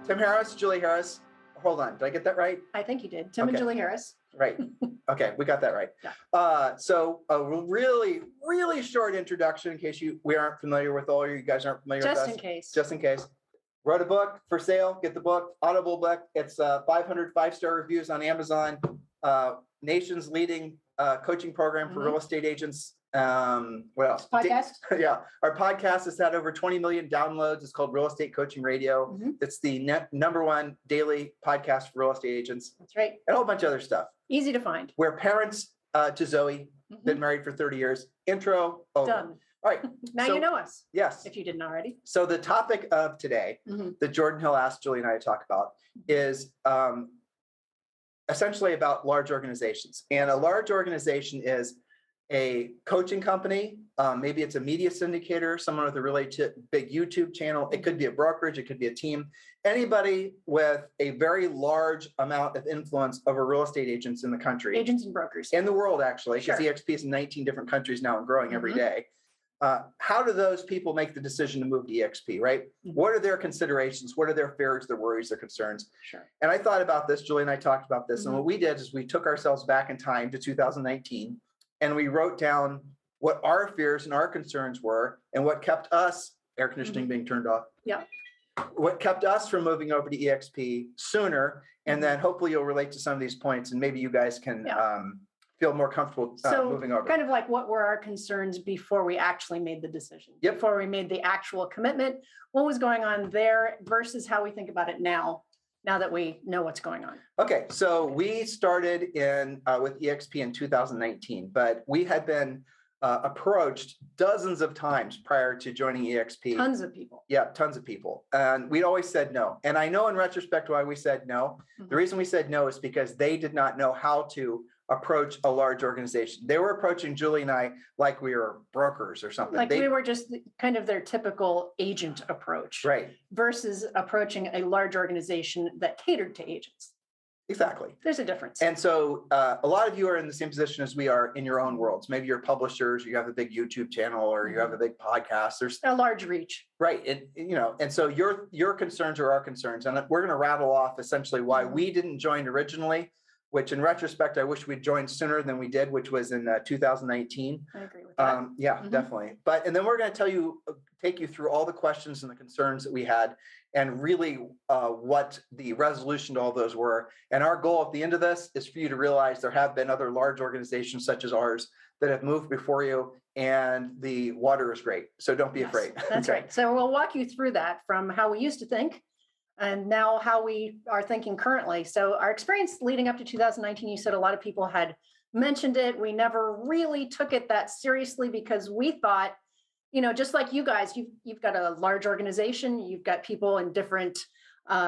Tim Harris, Julie Harris. Hold on. Did I get that right? I think you did. Tim and Julie Harris. Right. Okay, we got that right. Yeah. So a really, really short introduction in case we aren't familiar with all you guys aren't familiar with us. Just in case. Wrote a book for sale. Get the book. Audible book. It's 500 5-star reviews on Amazon. Nation's leading coaching program for real estate agents. What else? Podcast? Yeah. Our podcast has had over 20 million downloads. It's called Real Estate Coaching Radio. It's the #1 daily podcast for real estate agents. That's right. And a whole bunch of other stuff. Easy to find. We're parents to Zoe. Been married for 30 years. Intro over. Done. All right. Now you know us. Yes. If you didn't already. So the topic of today that Jordan Hill asked Julie and I to talk about is essentially about large organizations. And a large organization is a coaching company. Maybe it's a media syndicator, someone with a really big YouTube channel. It could be a brokerage. It could be a team. Anybody with a very large amount of influence over real estate agents in the country. Agents and brokers. In the world, actually, because Sure. EXP is in 19 different countries now and growing every day. How do those people make the decision to move to EXP, right? What are their considerations? What are their fears, their worries, their concerns? Sure. And I thought about this, Julie and I talked about this. And what we did is we took ourselves back in time to 2019 and we wrote down what our fears and our concerns were and what kept us, air conditioning being turned off. Yeah. What kept us from moving over to EXP sooner. And then hopefully you'll relate to some of these points and maybe you guys can feel more comfortable moving over. Kind of like what were our concerns before we actually made the decision, before we made the actual commitment, what was going on there versus how we think about it now that we know what's going on. Okay, so we started with EXP in 2019, but we had been approached dozens of times prior to joining EXP. Tons of people. Yeah, tons of people. And we'd always said no. And I know in retrospect why we said no. The reason we said no is because they did not know how to approach a large organization. They were approaching Julie and I like we were brokers or something. Like we were just kind of their typical agent approach. Right. Versus approaching a large organization that catered to agents. Exactly. There's a difference. And so a lot of you are in the same position as we are in your own worlds. Maybe you're publishers, you have a big YouTube channel, or you have a big podcast. There's a large reach. Right. And so your concerns are our concerns. And we're going to rattle off essentially why we didn't join originally, which in retrospect, I wish we'd joined sooner than we did, which was in 2019. I agree with that. Yeah, definitely. And then we're going to take you through all the questions and the concerns that we had and really what the resolution to all those were. And our goal at the end of this is for you to realize there have been other large organizations such as ours that have moved before you and the water is great. So don't be afraid. That's right. So we'll walk you through that from how we used to think and now how we are thinking currently. So our experience leading up to 2019, you said a lot of people had mentioned it. We never really took it that seriously because we thought, just like you guys, you've got a large organization, you've got people in different,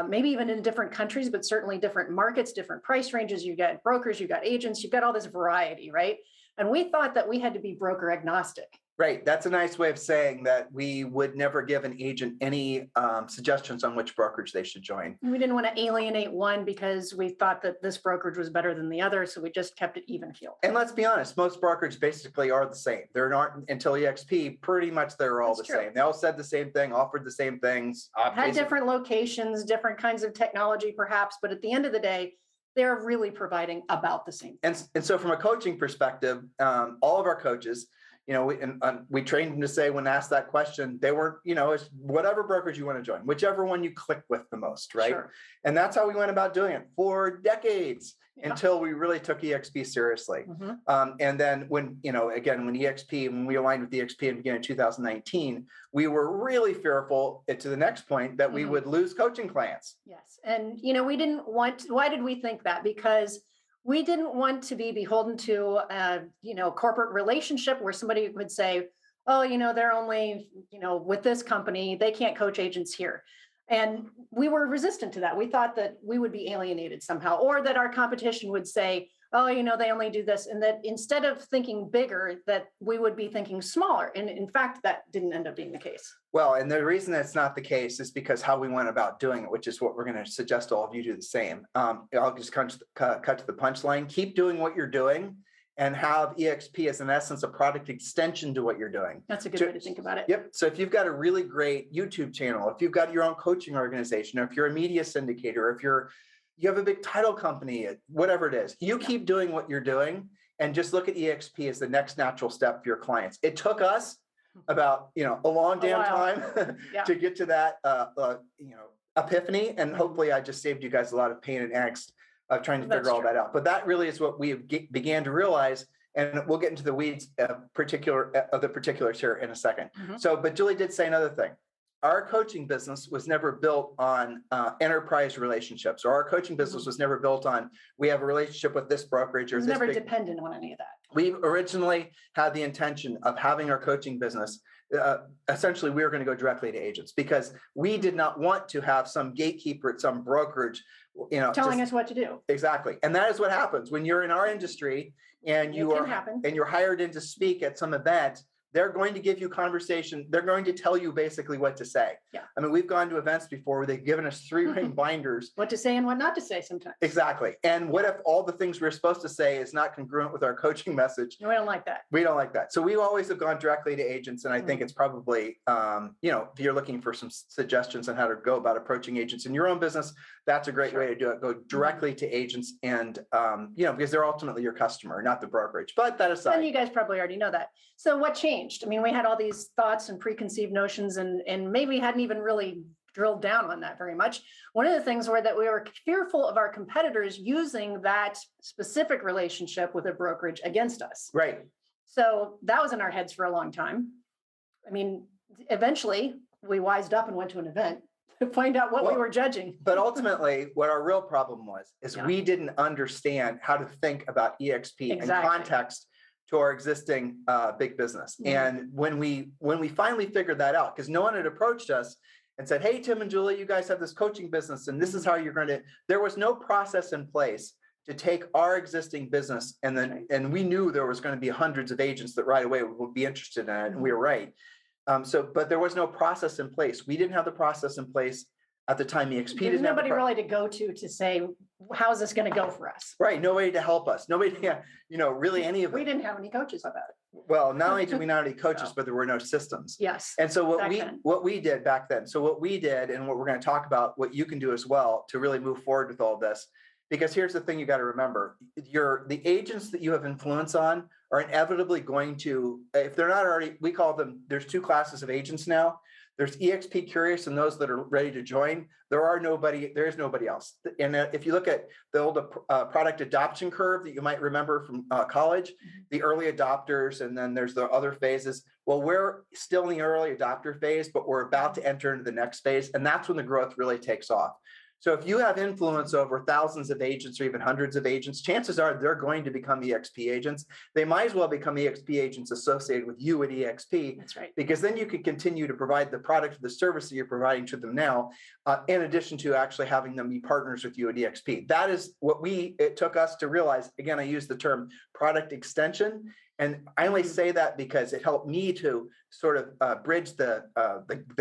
maybe even in different countries, but certainly different markets, different price ranges. You've got brokers, you've got agents, you've got all this variety, right? And we thought that we had to be broker agnostic. Right. That's a nice way of saying that we would never give an agent any suggestions on which brokerage they should join. We didn't want to alienate one because we thought that this brokerage was better than the other. So we just kept it even keeled. And let's be honest, most brokerages basically are the same. They're not until EXP, pretty much they're all the same. They all said the same thing, offered the same things. Had different locations, different kinds of technology perhaps. But at the end of the day, they're really providing about the same thing. And so from a coaching perspective, all of our coaches, we trained them to say when asked that question, they were, it's whatever brokerage you want to join, whichever one you click with the most, right? Sure. And that's how we went about doing it for decades until we really took EXP seriously. And then when we aligned with EXP in the beginning of 2019, we were really fearful to the next point that we would lose coaching clients. Yes. And, why did we think that? Because we didn't want to be beholden to a, corporate relationship where somebody would say, oh, they're only, with this company, they can't coach agents here. And we were resistant to that. We thought that we would be alienated somehow, or that our competition would say, oh, they only do this. And that instead of thinking bigger, that we would be thinking smaller. And in fact, that didn't end up being the case. Well, and the reason that's not the case is because how we went about doing it, which is what we're going to suggest all of you do the same. I'll just cut to the punchline. Keep doing what you're doing and have EXP as in essence a product extension to what you're doing. That's a good way to think about it. Yep. So if you've got a really great YouTube channel, if you've got your own coaching organization, or if you're a media syndicator, if you have a big title company, whatever it is, you keep doing what you're doing and just look at EXP as the next natural step for your clients. It took us about, a long damn time to get to that, epiphany. And hopefully I just saved you guys a lot of pain and angst of trying to figure all that out. But that really is what we began to realize. And we'll get into the weeds of the particulars here in a second. So, but Julie did say another thing. Our coaching business was never built on enterprise relationships, or our coaching business was never built on, we have a relationship with this brokerage or it was never dependent on any of that. We originally had the intention of having our coaching business. Essentially, we were going to go directly to agents because we did not want to have some gatekeeper at some brokerage, telling us what to do. Exactly. And that is what happens when you're in our industry and you're hired in to speak at some event. They're going to give you conversation. They're going to tell you basically what to say. Yeah. I mean, we've gone to events before where they've given us 3-ring binders. What to say and what not to say sometimes. Exactly. And what if all the things we're supposed to say is not congruent with our coaching message? No, we don't like that. We don't like that. So we always have gone directly to agents. And I think it's probably, if you're looking for some suggestions on how to go about approaching agents in your own business, that's a great way to do it. Go directly to agents and, because they're ultimately your customer, not the brokerage. But that aside. And you guys probably already know that. So what changed? I mean, we had all these thoughts and preconceived notions and maybe hadn't even really drilled down on that very much. One of the things were that we were fearful of our competitors using that specific relationship with a brokerage against us. Right. So that was in our heads for a long time. I mean, eventually we wised up and went to an event to find out what we were judging. But ultimately, what our real problem was, is we didn't understand how to think about EXP in context to our existing big business. And when we finally figured that out, because no one had approached us and said, hey, Tim and Julie, you guys have this coaching business and this is how you're going to, there was no process in place to take our existing business. And then, and we knew there was going to be hundreds of agents that right away would be interested in it. And we were right. But there was no process in place. We didn't have the process in place at the time. EXP There's nobody really to go to say, how's this going to go for us? Right. Nobody to help us. Nobody, really any of it. We didn't have any coaches about it. Well, not only did we not have any coaches, but there were no systems. Yes. And so what we did back then, and what we're going to talk about, what you can do as well to really move forward with all this, because here's the thing you got to remember, the agents that you have influence on are inevitably going to, if they're not already, we call them, there's 2 classes of agents now. There's EXP curious and those that are ready to join. There is nobody else. And if you look at the old product adoption curve that you might remember from college, the early adopters, and then there's the other phases. Well, we're still in the early adopter phase, but we're about to enter into the next phase. And that's when the growth really takes off. So if you have influence over thousands of agents or even hundreds of agents, chances are they're going to become EXP agents. They might as well become EXP agents associated with you at EXP. That's right. Because then you can continue to provide the product or the service that you're providing to them now, in addition to actually having them be partners with you at EXP. That is what it took us to realize. Again, I use the term product extension. And I only say that because it helped me to sort of bridge the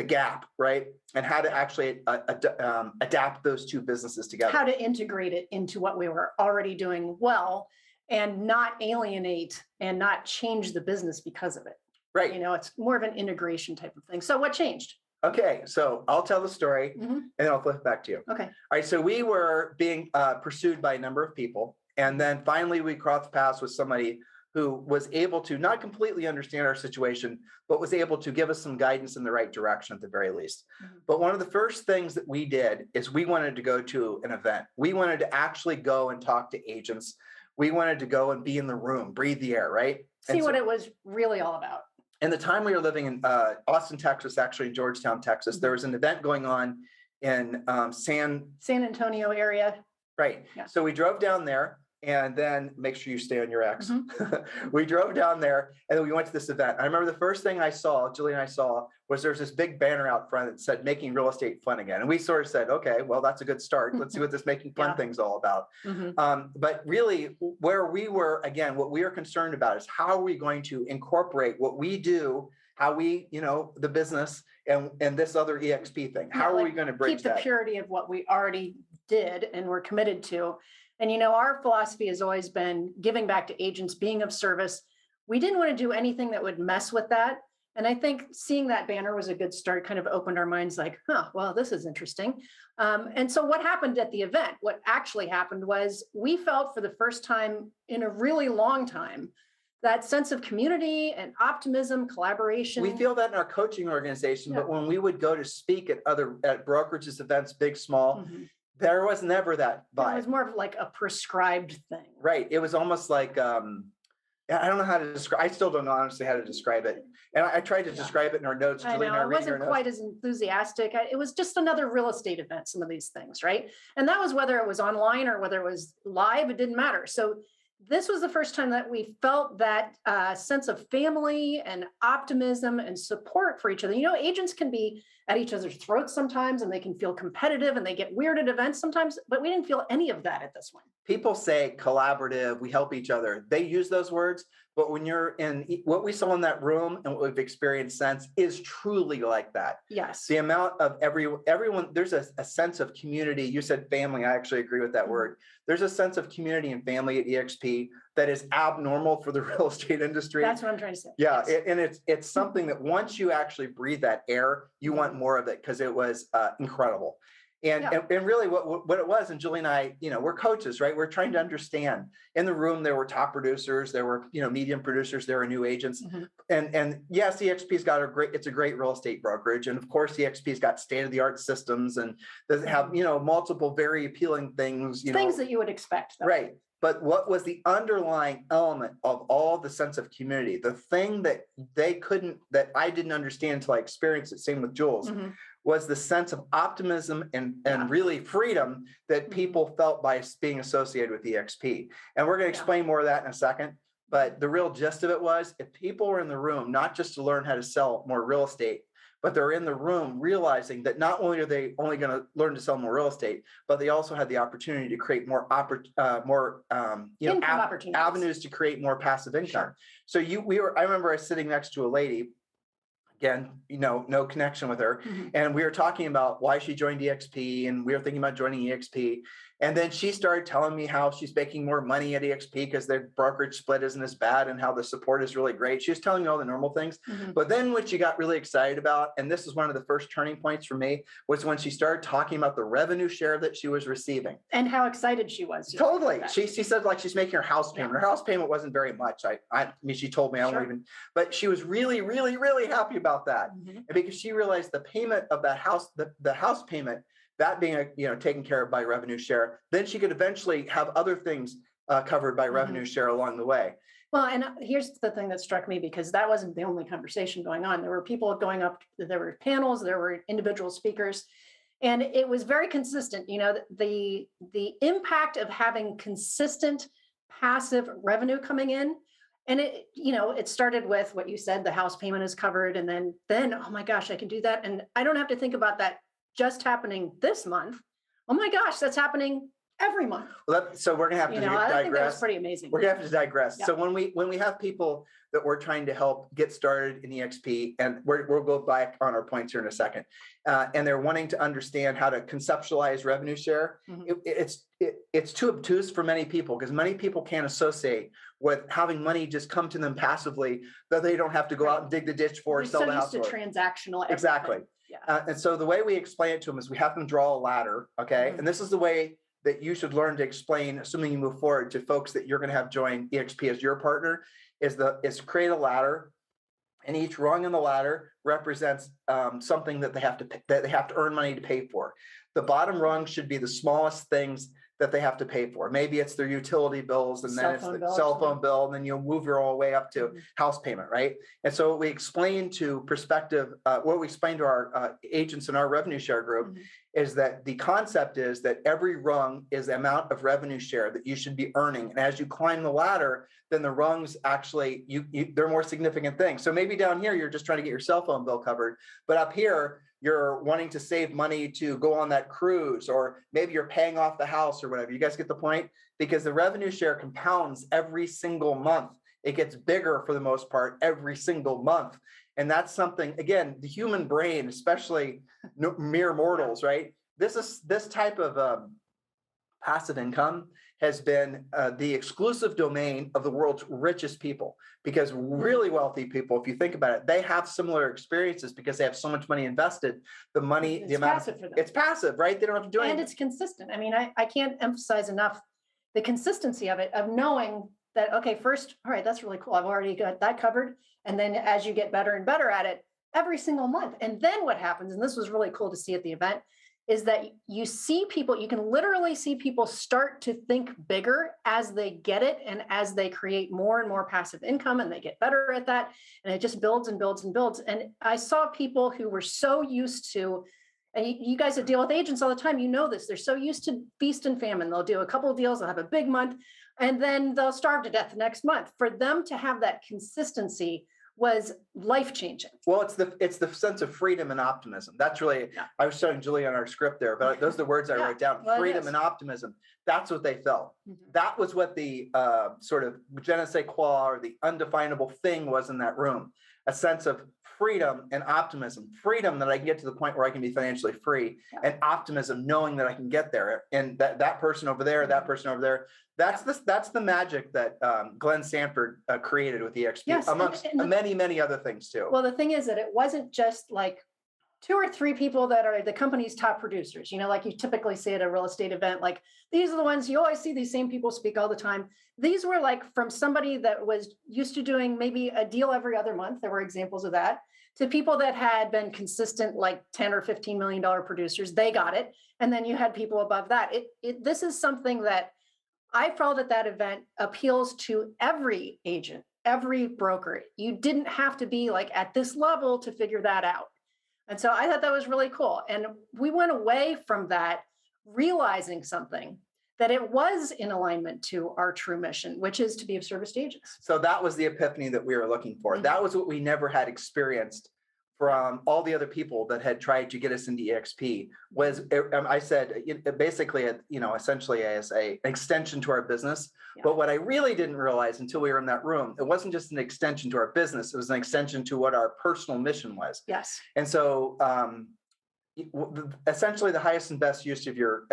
gap, right? And how to actually adapt those 2 businesses together. How to integrate it into what we were already doing well and not alienate and not change the business because of it. Right. It's more of an integration type of thing. So what changed? Okay, so I'll tell the story and then I'll flip it back to you. Okay. All right, so we were being pursued by a number of people. And then finally we crossed paths with somebody who was able to not completely understand our situation, but was able to give us some guidance in the right direction at the very least. But one of the first things that we did is we wanted to go to an event. We wanted to actually go and talk to agents. We wanted to go and be in the room, breathe the air, right? See what it was really all about. And the time we were living in Austin, Texas, actually in Georgetown, Texas, there was an event going on in San Antonio area. Right. Yeah. So we drove down there. And then make sure you stay on your X. We drove down there and then we went to this event. I remember the first thing Julie and I saw, was there's this big banner out front that said making real estate fun again. And we sort of said, okay, well, that's a good start. Let's see what this making fun thing's all about. But really where we were, again, what we are concerned about is how are we going to incorporate what we do, how we, the business and this other EXP thing. How are we going to bridge keep the purity of what we already did and were committed to, And, our philosophy has always been giving back to agents, being of service. We didn't want to do anything that would mess with that. And I think seeing that banner was a good start, kind of opened our minds like, well, this is interesting. And so what happened at the event, what actually happened was we felt for the first time in a really long time, that sense of community and optimism, collaboration. We feel that in our coaching organization, but when we would go to speak at brokerages events, big, small, there was never that vibe. It was more of like a prescribed thing. Right. It was almost like, I don't know how to describe. I still don't know honestly how to describe it. And I tried to describe it in our notes. I know, I wasn't quite as enthusiastic. It was just another real estate event, some of these things, right? And that was whether it was online or whether it was live, it didn't matter. So this was the first time that we felt that sense of family and optimism and support for each other. Agents can be at each other's throats sometimes, and they can feel competitive and they get weird at events sometimes, but we didn't feel any of that at this one. People say collaborative, we help each other. They use those words, but when you're in what we saw in that room and what we've experienced since is truly like that. Yes. The amount of everyone, there's a sense of community. You said family. I actually agree with that word. There's a sense of community and family at EXP that is abnormal for the real estate industry. That's what I'm trying to say. Yeah. Yes. And it's something that once you actually breathe that air, you want more of it because it was incredible. And really what it was, and Julie and I, we're coaches, right? We're trying to understand. In the room, there were top producers, there were, medium producers, there were new agents. And yes, EXP's got it's a great real estate brokerage. And of course, EXP's got state-of-the-art systems and they have, multiple very appealing things. Things that you would expect. Though. Right. But what was the underlying element of all the sense of community, the thing that that I didn't understand until I experienced it, same with Jules, was the sense of optimism and really freedom that people felt by being associated with EXP. And we're going to explain more of that in a second. But the real gist of it was if people were in the room, not just to learn how to sell more real estate, but they're in the room realizing that not only are they only going to learn to sell more real estate, but they also had the opportunity to create more avenues to create more passive income. So I remember I was sitting next to a lady. Again, no connection with her. And we were talking about why she joined EXP, and we were thinking about joining EXP. And then she started telling me how she's making more money at EXP because their brokerage split isn't as bad and how the support is really great. She was telling me all the normal things. But then what she got really excited about, and this is one of the first turning points for me, was when she started talking about the revenue share that she was receiving. And how excited she was. Totally. She said like she's making her house payment. Her house payment wasn't very much. I mean, she told me I won't even, but she was really, really, really happy about that. And because she realized the payment of that house, the house payment, that being taken care of by revenue share, then she could eventually have other things covered by revenue share along the way. Well, and here's the thing that struck me, because that wasn't the only conversation going on. There were people going up, there were panels, there were individual speakers, and it was very consistent. The impact of having consistent passive revenue coming in. And it started with what you said, the house payment is covered. And then, oh my gosh, I can do that. And I don't have to think about that just happening this month. Oh my gosh, that's happening every month. Well, so we're going to have to digress. I think that was pretty amazing. We're going to have to digress. Yeah. So when we have people that we're trying to help get started in EXP, and we'll go back on our points here in a second, and they're wanting to understand how to conceptualize revenue share, it's too obtuse for many people because many people can't associate with having money just come to them passively that they don't have to go out and dig the ditch for or sell the house. They're so used to transactional. Everything. Exactly. Yeah. And so the way we explain it to them is we have them draw a ladder, okay? And this is the way that you should learn to explain, assuming you move forward, to folks that you're going to have join EXP as your partner, is create a ladder, and each rung in the ladder represents something that they have to earn money to pay for. The bottom rung should be the smallest things that they have to pay for. Maybe it's their utility bills, and then it's the cell phone bill, and then you'll move your all way up to house payment, right? And so what we explain to our agents in our revenue share group is that the concept is that every rung is the amount of revenue share that you should be earning. And as you climb the ladder, then the rungs actually, they're more significant things. So maybe down here, you're just trying to get your cell phone bill covered, but up here, you're wanting to save money to go on that cruise, or maybe you're paying off the house or whatever. You guys get the point? Because the revenue share compounds every single month. It gets bigger for the most part every single month. And that's something, again, the human brain, especially mere mortals, right? This type of passive income has been the exclusive domain of the world's richest people, because really wealthy people, if you think about it, they have similar experiences because they have so much money invested. The money, It's the amount passive for them. it's passive, right? They don't have to do anything. And it's consistent. I mean, I can't emphasize enough the consistency of it, of knowing that, okay, first, all right, that's really cool. I've already got that covered. And then as you get better and better at it every single month. And then what happens, and this was really cool to see at the event, is that you see people, you can literally see people start to think bigger as they get it and as they create more and more passive income, and they get better at that. And it just builds and builds and builds. And I saw people who were so used to, and you guys that deal with agents all the time, you know this, they're so used to feast and famine. They'll do a couple of deals, they'll have a big month, and then they'll starve to death the next month. For them to have that consistency was life-changing. Well, it's the sense of freedom and optimism. That's really, I was showing Julie on our script there, but those are the words I wrote down. Well, freedom and optimism. That's what they felt. That was what the sort of je ne sais quoi, or the undefinable thing was in that room. A sense of freedom and optimism. Freedom that I can get to the point where I can be financially free, and optimism knowing that I can get there. And that person over there, that person over there, that's the magic that Glenn Sanford created with EXP, amongst many other things too. Well, the thing is that it wasn't just like 2 or 3 people that are the company's top producers, you know, like you typically see at a real estate event, like these are the ones you always see, these same people speak all the time. These were like from somebody that was used to doing maybe a deal every other month. There were examples of that, to people that had been consistent, like 10 or $15 million producers. They got it. And then you had people above that. This is something that I felt at that event appeals to every agent, every broker. You didn't have to be like at this level to figure that out. And so I thought that was really cool. And we went away from that realizing something, that it was in alignment to our true mission, which is to be of service to agents. So that was the epiphany that we were looking for. That was what we never had experienced from all the other people that had tried to get us into EXP. Was I said basically, essentially as an extension to our business. But what I really didn't realize until we were in that room, it wasn't just an extension to our business, it was an extension to what our personal mission was. Yes. And so essentially the highest and best use of your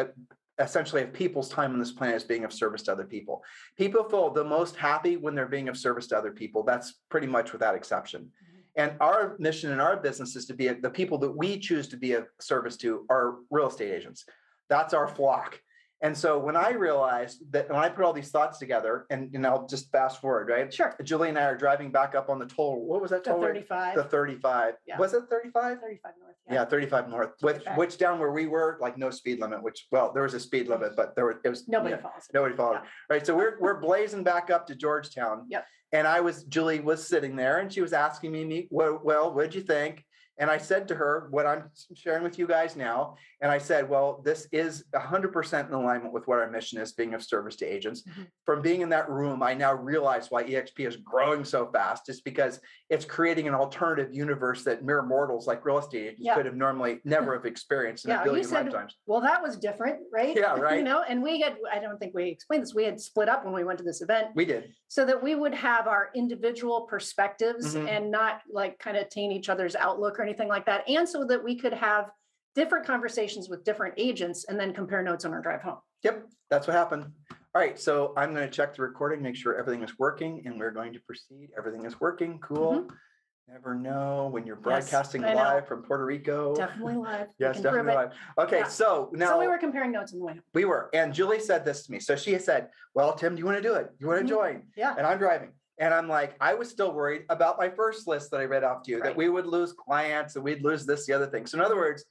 essentially of people's time on this planet is being of service to other people. People feel the most happy when they're being of service to other people. That's pretty much without exception. And our mission in our business is to be the people that we choose to be of service to are real estate agents. That's our flock. And so when I realized that, when I put all these thoughts together, and I'll just fast forward, right? Sure. Julie and I are driving back up on the toll. What was that toll? The 35. The 35. Yeah. Was it 35? 35 north. Yeah, 35 north. Which down where we were, like no speed limit. There was a speed limit, but nobody follows. Nobody followed. Yeah. Right. So we're blazing back up to Georgetown. Yep. And Julie was sitting there, and she was asking me, well, what'd you think? And I said to her what I'm sharing with you guys now. And I said, well, this is 100% in alignment with what our mission is, being of service to agents. From being in that room, I now realize why EXP is growing so fast. It's because it's creating an alternative universe that mere mortals like real estate agents could have normally never have experienced in a billion lifetimes. Well, that was different, right? Yeah, right. And I don't think we explained this. We had split up when we went to this event. We did. So that we would have our individual perspectives and not like kind of taint each other's outlook or anything like that. And so that we could have different conversations with different agents and then compare notes on our drive home. Yep, that's what happened. All right, so I'm going to check the recording, make sure everything is working, and we're going to proceed. Everything is working. Cool. Never know when you're broadcasting live from Puerto Rico. Definitely live. Yes, definitely live. Okay, so now. So we were comparing notes on the way home. We were. And Julie said this to me. So she said, well, Tim, do you want to do it? You want to join? Yeah. And I'm driving. And I'm like, I was still worried about my first list that I read off to you, that we would lose clients, that we'd lose this, the other thing. So in other words,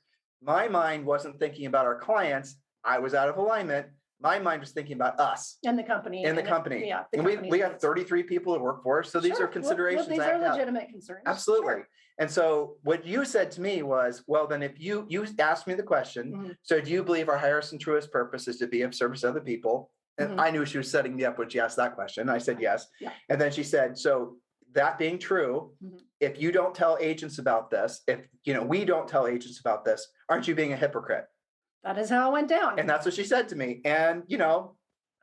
my mind wasn't thinking about our clients. I was out of alignment. My mind was thinking about us. And the company. And the company. Yeah. And we got 33 people that work for us. So these are considerations. These are legitimate concerns. Absolutely. Sure. And so what you said to me was, well, then if you asked me the question, so do you believe our highest and truest purpose is to be of service to other people? And I knew she was setting me up when she asked that question. I said, yes. Yeah. And then she said, so that being true, if you don't tell agents about this, if we don't tell agents about this, aren't you being a hypocrite? That is how it went down. And that's what she said to me. And,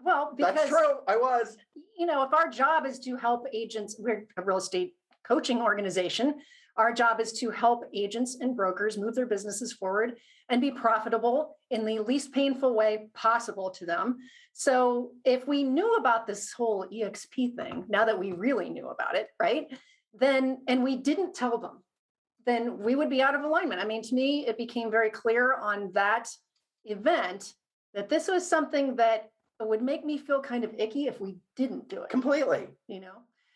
well, because that's true. I was. If our job is to help agents, we're a real estate coaching organization. Our job is to help agents and brokers move their businesses forward and be profitable in the least painful way possible to them. So if we knew about this whole EXP thing, now that we really knew about it, right? Then, and we didn't tell them, then we would be out of alignment. I mean, to me, it became very clear on that event that this was something that would make me feel kind of icky if we didn't do it. Completely.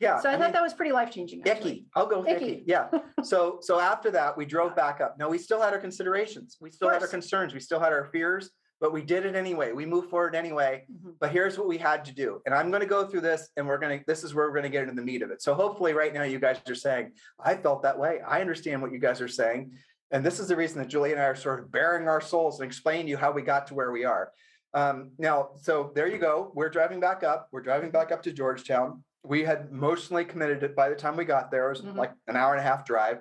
Yeah. So I thought that was pretty life-changing. Icky. I'll go with icky. Yeah. So after that, we drove back up. No, we still had our considerations. We still had our concerns. We still had our fears, but we did it anyway. We moved forward anyway. But here's what we had to do. And I'm going to go through this, and this is where we're going to get into the meat of it. So hopefully right now you guys are saying, I felt that way. I understand what you guys are saying. And this is the reason that Julie and I are sort of bearing our souls and explaining to you how we got to where we are. Now, so there you go. We're driving back up. We're driving back up to Georgetown. We had emotionally committed it by the time we got there. It was like an hour and a half drive.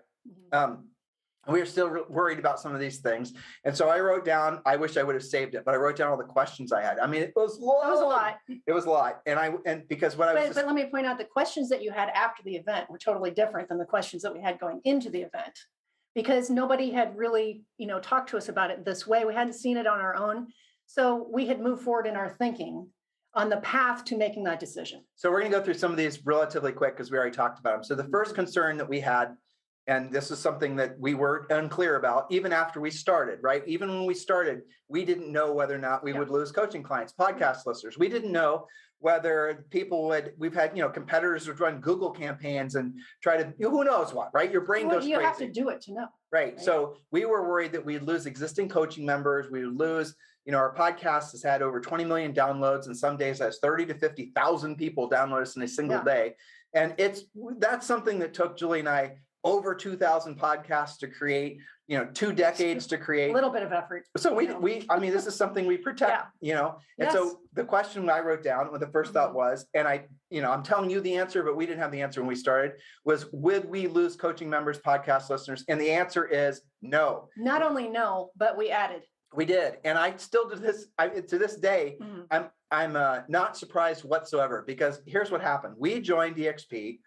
We were still worried about some of these things. And so I wrote down, I wish I would have saved it, but I wrote down all the questions I had. I mean, it was long. It was a lot. It was a lot. But let me point out the questions that you had after the event were totally different than the questions that we had going into the event, because nobody had really, talked to us about it this way. We hadn't seen it on our own. So we had moved forward in our thinking on the path to making that decision. So we're going to go through some of these relatively quick because we already talked about them. So the first concern that we had, and this is something that we were unclear about even after we started, right? Even when we started, we didn't know whether or not we would lose coaching clients, podcast listeners. We didn't know whether we've had, competitors would run Google campaigns and try to, who knows what, right? Your brain goes crazy. You have to do it to know. Right. So we were worried that we'd lose existing coaching members. We would lose, our podcast has had over 20 million downloads, and some days has 30 to 50,000 people download us in a single day. And that's something that took Julie and I over 2,000 podcasts to create, 2 decades to create. A little bit of effort. So this is something we protect, And so the question I wrote down, the first thought was, and I'm telling you the answer, but we didn't have the answer when we started, was would we lose coaching members, podcast listeners? And the answer is no. Not only no, but we added. We did. And I still do this, to this day, I'm not surprised whatsoever, because here's what happened. We joined EXP.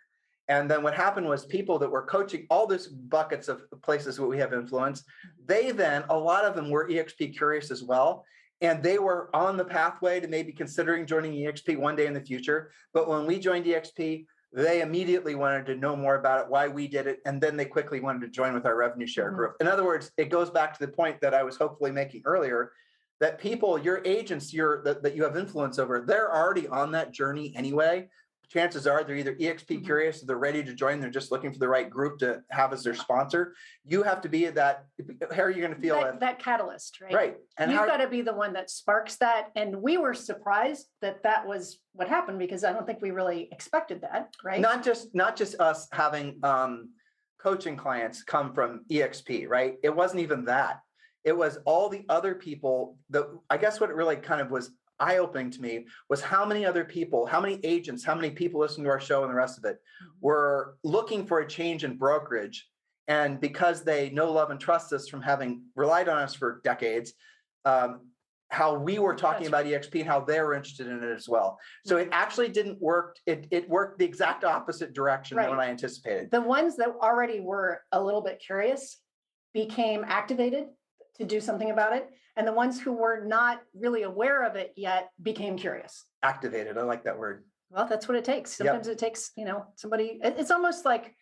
And then what happened was people that were coaching all these buckets of places where we have influence, a lot of them were EXP curious as well. And they were on the pathway to maybe considering joining EXP one day in the future. But when we joined EXP, they immediately wanted to know more about it, why we did it. And then they quickly wanted to join with our revenue share group. In other words, it goes back to the point that I was hopefully making earlier, that people, your agents, that you have influence over, they're already on that journey anyway. Chances are they're either EXP curious or they're ready to join. They're just looking for the right group to have as their sponsor. You have to be that. How are you going to feel that catalyst, right? Right. And you've got to be the one that sparks that. And we were surprised that was what happened, because I don't think we really expected that, right? Not just us having coaching clients come from EXP, right? It wasn't even that. It was all the other people that, I guess what it really kind of was eye-opening to me was how many other people, how many agents, how many people listening to our show and the rest of it were looking for a change in brokerage. And because they know, love, and trust us from having relied on us for decades, how we were talking about EXP and how they're interested in it as well. So it actually didn't work. It worked the exact opposite direction than what I anticipated. The ones that already were a little bit curious became activated to do something about it. And the ones who were not really aware of it yet became curious. Activated. I like that word. Well, that's what it takes. Sometimes it takes, somebody, it's almost like,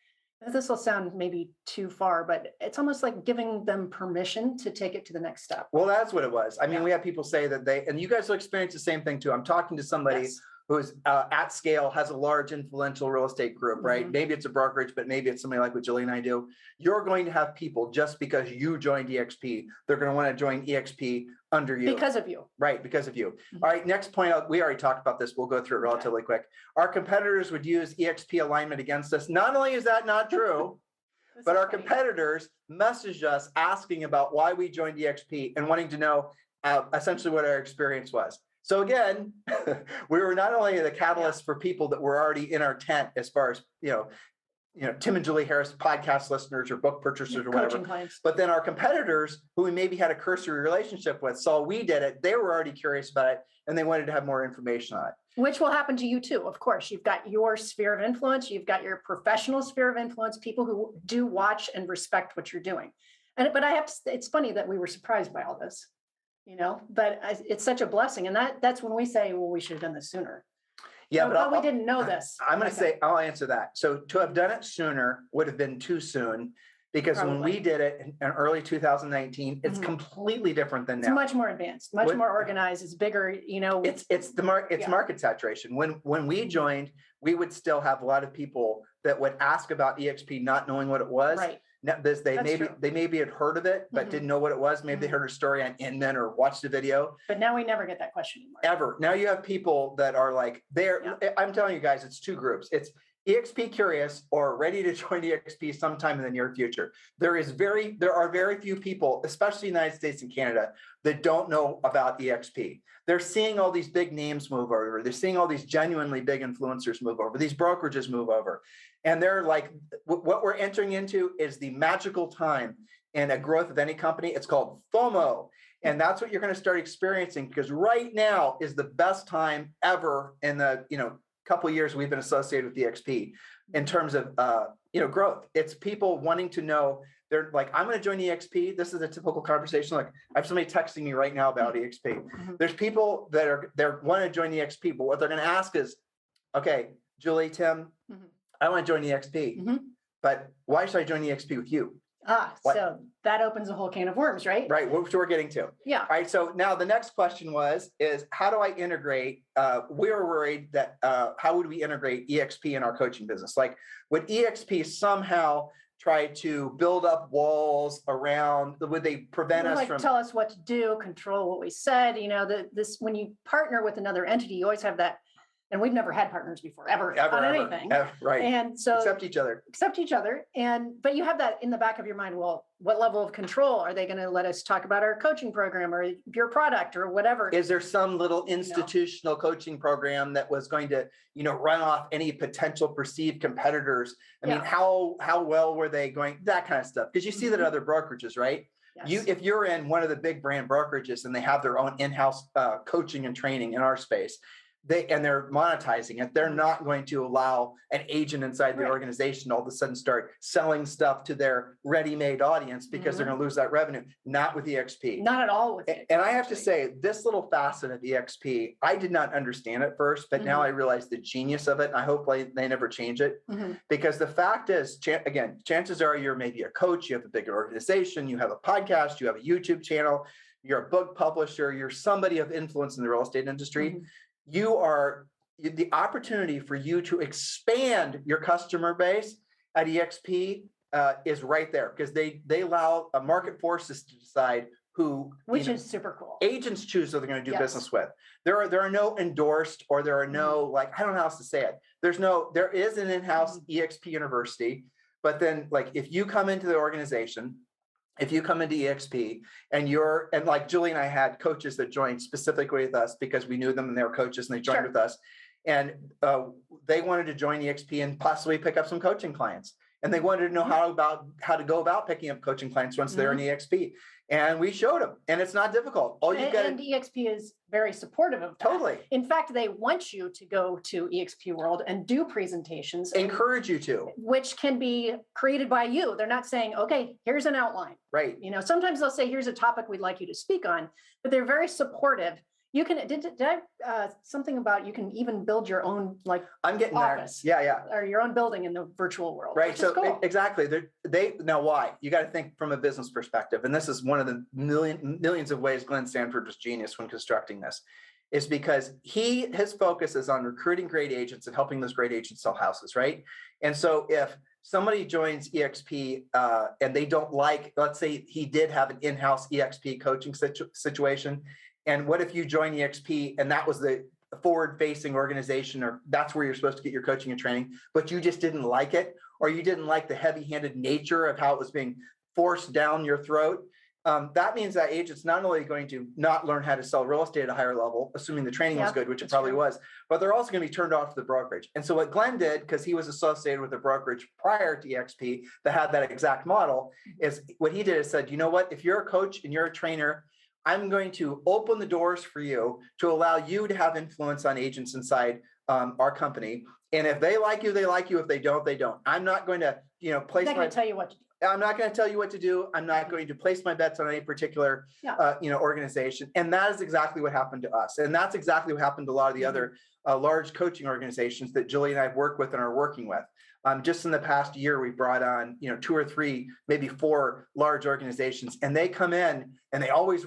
this will sound maybe too far, but it's almost like giving them permission to take it to the next step. Well, that's what it was. I mean, we have people say that and you guys will experience the same thing too. I'm talking to somebody who's at scale, has a large influential real estate group, right? Maybe it's a brokerage, but maybe it's somebody like what Julie and I do. You're going to have people, just because you joined EXP, they're going to want to join EXP under you. Because of you. Right, because of you. All right, next point out, we already talked about this. We'll go through it relatively quick. Our competitors would use EXP alignment against us. Not only is that not true, but our competitors messaged us asking about why we joined EXP and wanting to know essentially what our experience was. So again, we were not only the catalyst for people that were already in our tent as far as, Tim and Julie Harris podcast listeners or book purchasers or whatever. Clients. But then our competitors, who we maybe had a cursory relationship with, saw we did it. They were already curious about it, and they wanted to have more information on it. Which will happen to you too. Of course, you've got your sphere of influence. You've got your professional sphere of influence, people who do watch and respect what you're doing. But it's funny that we were surprised by all this, but it's such a blessing. And that's when we say, well, we should have done this sooner. Yeah, but we didn't know this. I'm going to say, I'll answer that. So to have done it sooner would have been too soon, because when we did it in early 2019, it's completely different than now. It's much more advanced, much more organized. It's bigger, It's market saturation. When we joined, we would still have a lot of people that would ask about EXP not knowing what it was. Right. Now, they maybe had heard of it, but didn't know what it was. Maybe they heard a story on Inman or watched a video. But now we never get that question anymore. Ever. Now you have people that are like, I'm telling you guys, it's two groups. It's EXP curious or ready to join EXP sometime in the near future. There are very few people, especially in the United States and Canada, that don't know about EXP. They're seeing all these big names move over. They're seeing all these genuinely big influencers move over. These brokerages move over. And they're like, what we're entering into is the magical time in a growth of any company. It's called FOMO. And that's what you're going to start experiencing, because right now is the best time ever in the, couple of years we've been associated with EXP in terms of, growth. It's people wanting to know. They're like, I'm going to join EXP. This is a typical conversation. Like, I have somebody texting me right now about EXP. There's people that want to join EXP, but what they're going to ask is, okay, Julie, Tim, I want to join EXP, but why should I join EXP with you? So that opens a whole can of worms, right? Right, which we're getting to. Yeah. All right, so now the next question is how do I integrate? We were worried that how would we integrate EXP in our coaching business? Like, would EXP somehow try to build up walls around? Would they prevent us from tell us what to do, control what we said? This when you partner with another entity, you always have that. And we've never had partners before, ever on anything. Right. And so except each other. But you have that in the back of your mind. Well, what level of control are they going to let us talk about our coaching program or your product or whatever? Is there some little institutional coaching program that was going to, run off any potential perceived competitors? I mean, how well were they going? That kind of stuff. Because you see that other brokerages, right? Yes. If you're in one of the big brand brokerages and they have their own in-house coaching and training in our space, they're monetizing it, they're not going to allow an agent inside the organization all of a sudden start selling stuff to their ready-made audience because they're going to lose that revenue. Not with EXP. Not at all with EXP. And I have to say, this little facet of EXP, I did not understand at first, but now I realize the genius of it. And I hope they never change it, because the fact is, again, chances are you're maybe a coach, you have a bigger organization, you have a podcast, you have a YouTube channel, you're a book publisher, you're somebody of influence in the real estate industry. The opportunity for you to expand your customer base at EXP is right there, because they allow a market forces to decide which is super cool. Agents choose who they're going to do business with. There are no endorsed, or there are no, I don't know how else to say it. There is an in-house EXP university, but then if you come into the organization, if you come into EXP and like Julie and I had coaches that joined specifically with us because we knew them and they were coaches and they joined with us, and they wanted to join EXP and possibly pick up some coaching clients. And they wanted to know how to go about picking up coaching clients once they're in EXP. And we showed them, and it's not difficult. And EXP is very supportive of that. Totally. In fact, they want you to go to EXP World and do presentations. Encourage you to. Which can be created by you. They're not saying, okay, here's an outline. Right. Sometimes they'll say, here's a topic we'd like you to speak on, but they're very supportive. You can, did I, something about you can even build your own I'm getting office. There. Yeah. Or your own building in the virtual world. Right. So cool. Exactly. Now why? You got to think from a business perspective. And this is one of the millions of ways Glenn Sanford was genius when constructing this, is because his focus is on recruiting great agents and helping those great agents sell houses. Right. And so if somebody joins EXP and they don't let's say he did have an in-house EXP coaching situation. And what if you join EXP and that was the forward-facing organization, or that's where you're supposed to get your coaching and training, but you just didn't like it, or you didn't like the heavy-handed nature of how it was being forced down your throat? That means that agent's not only going to not learn how to sell real estate at a higher level, assuming the training was good, which it probably was, but they're also going to be turned off to the brokerage. And so what Glenn did, because he was associated with a brokerage prior to EXP that had that exact model, is what he did is said, you know what, if you're a coach and you're a trainer, I'm going to open the doors for you to allow you to have influence on agents inside our company. And if they like you, they like you. If they don't, they don't. I'm not going to, place I'm not going to tell you what to do. I'm not going to tell you what to do. I'm not going to place my bets on any particular, organization. And that is exactly what happened to us. And that's exactly what happened to a lot of the other large coaching organizations that Julie and I have worked with and are working with. Just in the past year, we brought on, 2 or 3, maybe 4 large organizations, and they come in and they always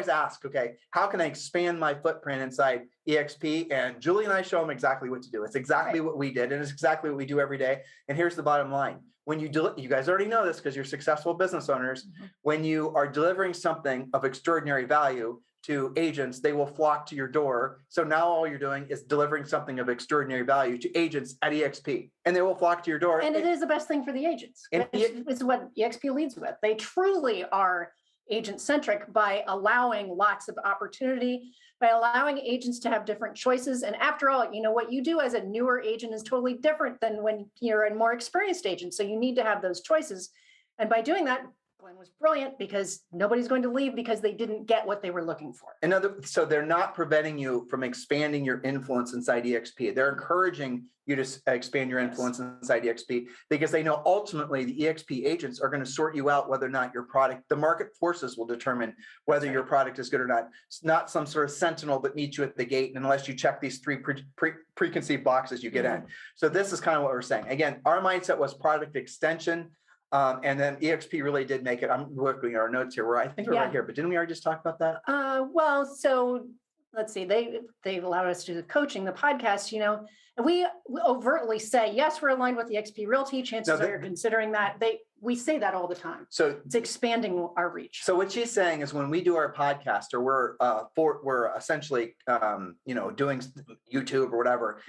ask, okay, how can I expand my footprint inside EXP? And Julie and I show them exactly what to do. It's exactly what we did. And it's exactly what we do every day. And here's the bottom line. When you guys already know this because you're successful business owners, when you are delivering something of extraordinary value to agents, they will flock to your door. So now all you're doing is delivering something of extraordinary value to agents at EXP, and they will flock to your door. And it is the best thing for the agents. It's what EXP leads with. They truly are agent-centric by allowing lots of opportunity, by allowing agents to have different choices. And after all, what you do as a newer agent is totally different than when you're a more experienced agent. So you need to have those choices. And by doing that, Glenn was brilliant because nobody's going to leave because they didn't get what they were looking for. So they're not preventing you from expanding your influence inside EXP. They're encouraging you to expand your influence inside EXP because they know ultimately the EXP agents are going to sort you out whether or not your product, the market forces will determine whether your product is good or not. It's not some sort of sentinel that meets you at the gate. And unless you check these 3 preconceived boxes, you get in. So this is kind of what we're saying. Again, our mindset was product extension. And then EXP really did make it. I'm looking at our notes here where I think we're right here, but didn't we already just talk about that? Well, so let's see, they allowed us to do the coaching, the podcast, and we overtly say, yes, we're aligned with the EXP Realty. Chances are you're considering that. We say that all the time. So it's expanding our reach. So what she's saying is when we do our podcast or we're essentially, doing YouTube or whatever,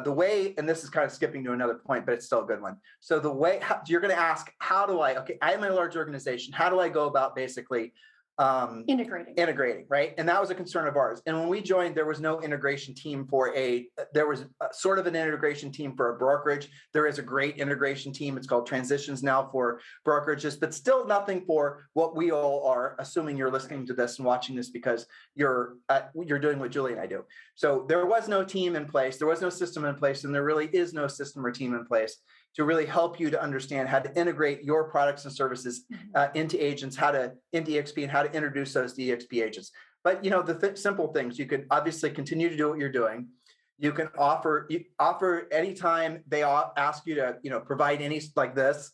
the way, and this is kind of skipping to another point, but it's still a good one. So the way you're going to ask, I am a large organization. How do I go about basically integrating, right? And that was a concern of ours. And when we joined, there was no integration team there was sort of an integration team for a brokerage. There is a great integration team. It's called Transitions now for brokerages, but still nothing for what we all are, assuming you're listening to this and watching this because you're doing what Julie and I do. So there was no team in place. There was no system in place. And there really is no system or team in place to really help you to understand how to integrate your products and services into agents, into EXP, and how to introduce those to EXP agents. But the simple things, you could obviously continue to do what you're doing. You can offer anytime they ask you to provide any like this.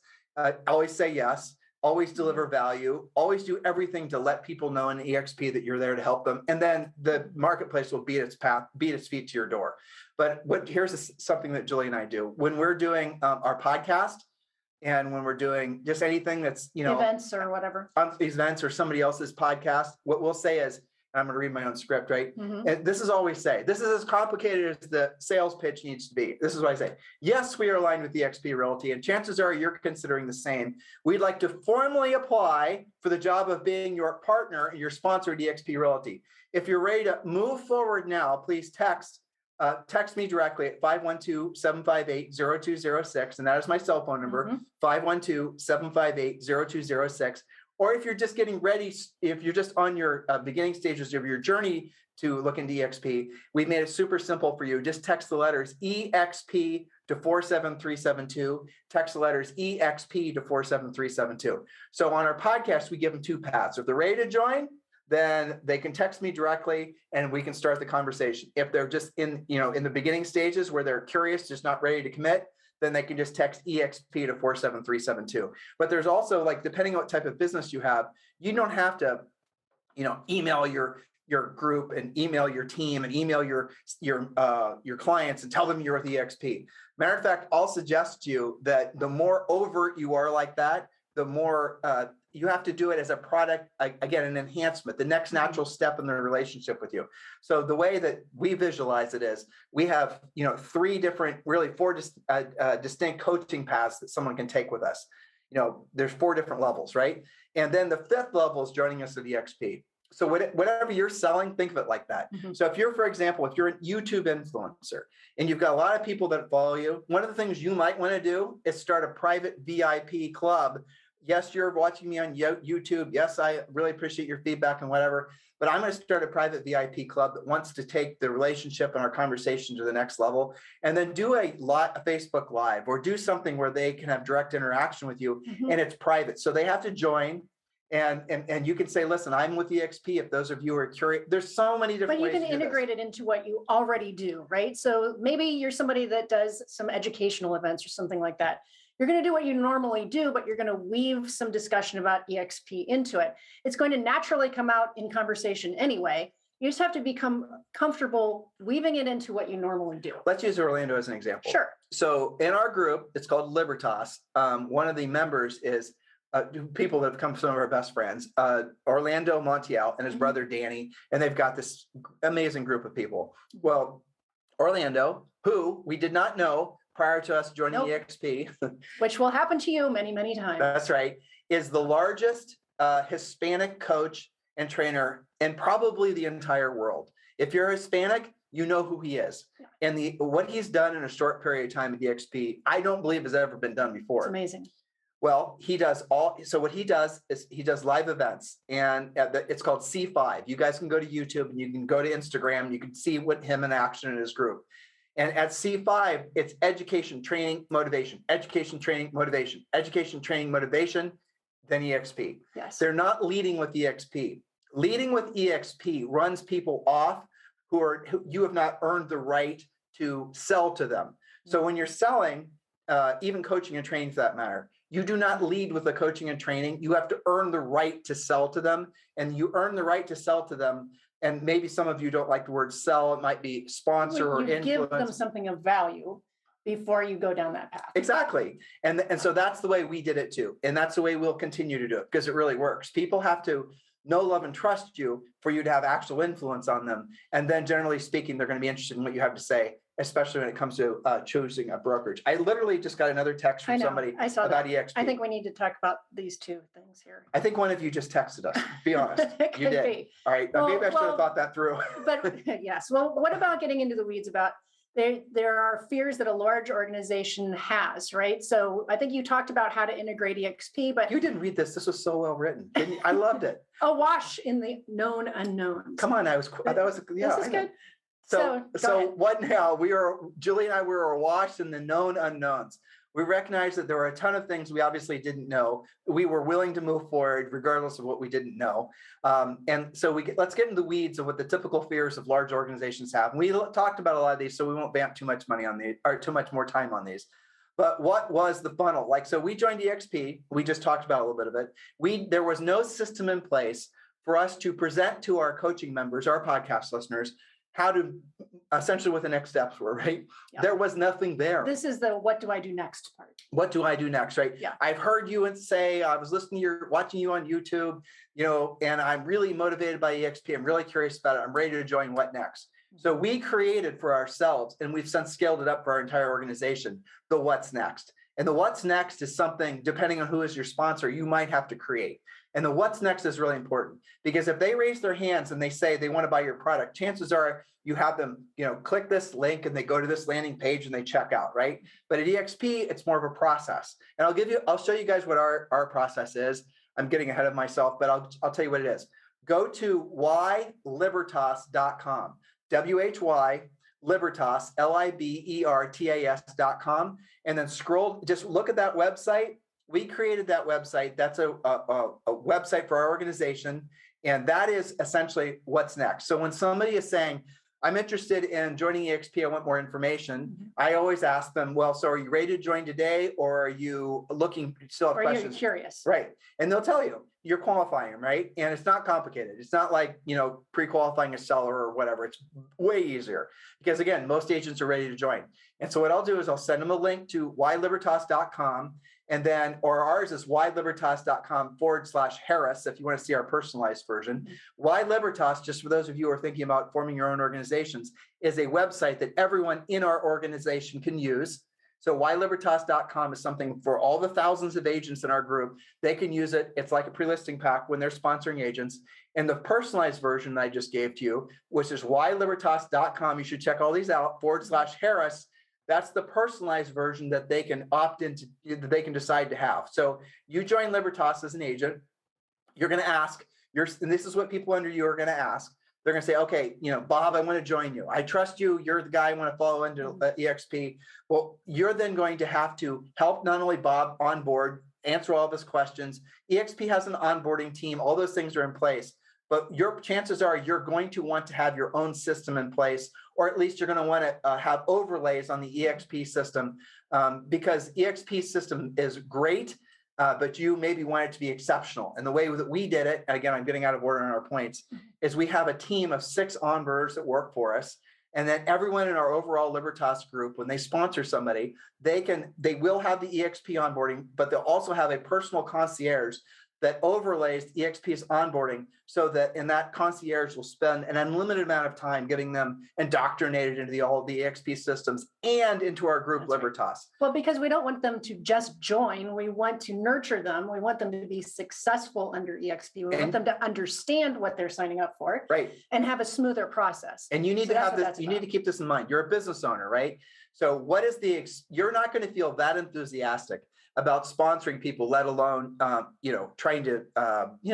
Always say yes. Always deliver value. Always do everything to let people know in EXP that you're there to help them. And then the marketplace will beat its feet to your door. But here's something that Julie and I do when we're doing our podcast, and when we're doing just anything that's events or whatever, events or somebody else's podcast. What we'll say is, I'm going to read my own script, right? And this is all we say. This is as complicated as the sales pitch needs to be. This is what I say. Yes, we are aligned with EXP Realty, and chances are you're considering the same. We'd like to formally apply for the job of being your partner and your sponsor at EXP Realty. If you're ready to move forward now, please text me directly at 512-758-0206, and that is my cell phone number, 512-758-0206. Or if you're just getting ready, if you're just on your beginning stages of your journey to look into EXP, we've made it super simple for you. Just text the letters EXP to 47372. Text the letters EXP to 47372. So on our podcast, we give them 2 paths. If they're ready to join, then they can text me directly and we can start the conversation. If they're just in the beginning stages where they're curious, just not ready to commit, then they can just text EXP to 47372. But there's also, depending on what type of business you have, you don't have to, email your group and email your team and email your clients and tell them you're with EXP. Matter of fact, I'll suggest to you that the more overt you are like that, the more you have to do it as a product, again, an enhancement, the next natural step in the relationship with you. So the way that we visualize it is we have, 4 distinct coaching paths that someone can take with us. there's 4 different levels, right? And then the 5th level is joining us at EXP. So whatever you're selling, think of it like that. So if you're, for example, if you're a YouTube influencer and you've got a lot of people that follow you, one of the things you might want to do is start a private VIP club. Yes, you're watching me on YouTube. Yes, I really appreciate your feedback and whatever, but I'm going to start a private VIP club that wants to take the relationship and our conversation to the next level, and then do a Facebook Live or do something where they can have direct interaction with you, and it's private. So they have to join. And you can say, listen, I'm with EXP. If those of you are curious, there's so many different ways. But you can integrate it into what you already do, right? So maybe you're somebody that does some educational events or something like that. You're going to do what you normally do, but you're going to weave some discussion about EXP into it. It's going to naturally come out in conversation anyway. You just have to become comfortable weaving it into what you normally do. Let's use Orlando as an example. Sure. So in our group, it's called Libertas. One of the members is people that have come, some of our best friends, Orlando Montiel and his brother Danny, and they've got this amazing group of people. Well, Orlando, who we did not know prior to us joining EXP, which will happen to you many, many times. That's right, is the largest Hispanic coach and trainer in probably the entire world. If you're Hispanic, you know who he is. And what he's done in a short period of time at EXP, I don't believe has ever been done before. It's amazing. Well, so what he does is he does live events, and it's called C5. You guys can go to YouTube and you can go to Instagram and you can see what him in action in his group. And at C5, it's education, training, motivation, education, training, motivation, education, training, motivation, then EXP. Yes. They're not leading with EXP. Leading with EXP runs people off who you have not earned the right to sell to them. So when you're selling, even coaching and training for that matter, you do not lead with the coaching and training. You have to earn the right to sell to them, and you earn the right to sell to them. And maybe some of you don't like the word sell. It might be sponsor or influence. Give them something of value before you go down that path. Exactly. And so that's the way we did it too. And that's the way we'll continue to do it because it really works. People have to know, love, and trust you for you to have actual influence on them. And then generally speaking, they're going to be interested in what you have to say, especially when it comes to choosing a brokerage. I literally just got another text from somebody about EXP. I think we need to talk about these 2 things here. I think one of you just texted us. Be honest. You did. Be. All right. Well, maybe I should have thought that through. But yes. Well, what about getting into the weeds about there are fears that a large organization has, right? So I think you talked about how to integrate EXP, but you didn't read this. This was so well written. I loved it. Awash in the known unknowns. Come on, This is good. So what now? Julie and I were awash in the known unknowns. We recognized that there were a ton of things we obviously didn't know. We were willing to move forward regardless of what we didn't know. And so let's get into the weeds of what the typical fears of large organizations have. And we talked about a lot of these, so we won't vamp too much money on these or too much more time on these. But what was the funnel? So we joined EXP. We just talked about a little bit of it. There was no system in place for us to present to our coaching members, our podcast listeners, how to essentially what the next steps were, right? Yeah. There was nothing there. This is the what do I do next part. What do I do next, right? Yeah. I've heard you say, I was watching you on YouTube, and I'm really motivated by EXP. I'm really curious about it. I'm ready to join. What next? So we created for ourselves, and we've since scaled it up for our entire organization, the what's next. And the what's next is something, depending on who is your sponsor, you might have to create. And the what's next is really important because if they raise their hands and they say they want to buy your product, chances are you have them, click this link and they go to this landing page and they check out, right? But at EXP, it's more of a process. And I'll show you guys what our process is. I'm getting ahead of myself, but I'll tell you what it is. Go to whylibertas.com, WHY Libertas, Libertas.com, and then scroll, just look at that website. We created that website. That's a website for our organization. And that is essentially what's next. So when somebody is saying, I'm interested in joining EXP, I want more information, I always ask them, well, so are you ready to join today? Or are you looking, still have questions? Or you're curious. Right. And they'll tell you, you're qualifying them, right? And it's not complicated. It's not like, pre-qualifying a seller or whatever. It's way easier because again, most agents are ready to join. And so what I'll do is I'll send them a link to whylibertas.com. And then, or ours is whylibertas.com/Harris, if you want to see our personalized version. Why Libertas, just for those of you who are thinking about forming your own organizations, is a website that everyone in our organization can use. So whylibertas.com is something for all the thousands of agents in our group. They can use it. It's like a pre-listing pack when they're sponsoring agents. And the personalized version that I just gave to you, which is whylibertas.com. You should check all these out, /Harris. That's the personalized version that they can opt into, that they can decide to have. So you join Libertas as an agent. You're going to ask, and this is what people under you are going to ask. They're going to say, okay, Bob, I want to join you. I trust you. You're the guy I want to follow into EXP. Well, you're then going to have to help not only Bob onboard, answer all of his questions. EXP has an onboarding team. All those things are in place. But your chances are you're going to want to have your own system in place, or at least you're going to want to have overlays on the EXP system, because EXP system is great. But you maybe want it to be exceptional. And the way that we did it, and again, I'm getting out of order on our points, is we have a team of 6 onboarders that work for us. And then everyone in our overall Libertas group, when they sponsor somebody, they will have the EXP onboarding, but they'll also have a personal concierge that overlays EXP's onboarding, so that in that concierge will spend an unlimited amount of time getting them indoctrinated into all the EXP systems and into our group. That's Libertas. Right. Well, because we don't want them to just join, we want to nurture them. We want them to be successful under EXP. We want them to understand what they're signing up for, right, and have a smoother process. And you need to have this. You need to keep this in mind. You're a business owner, right? So what is you're not going to feel that enthusiastic about sponsoring people, let alone, trying to,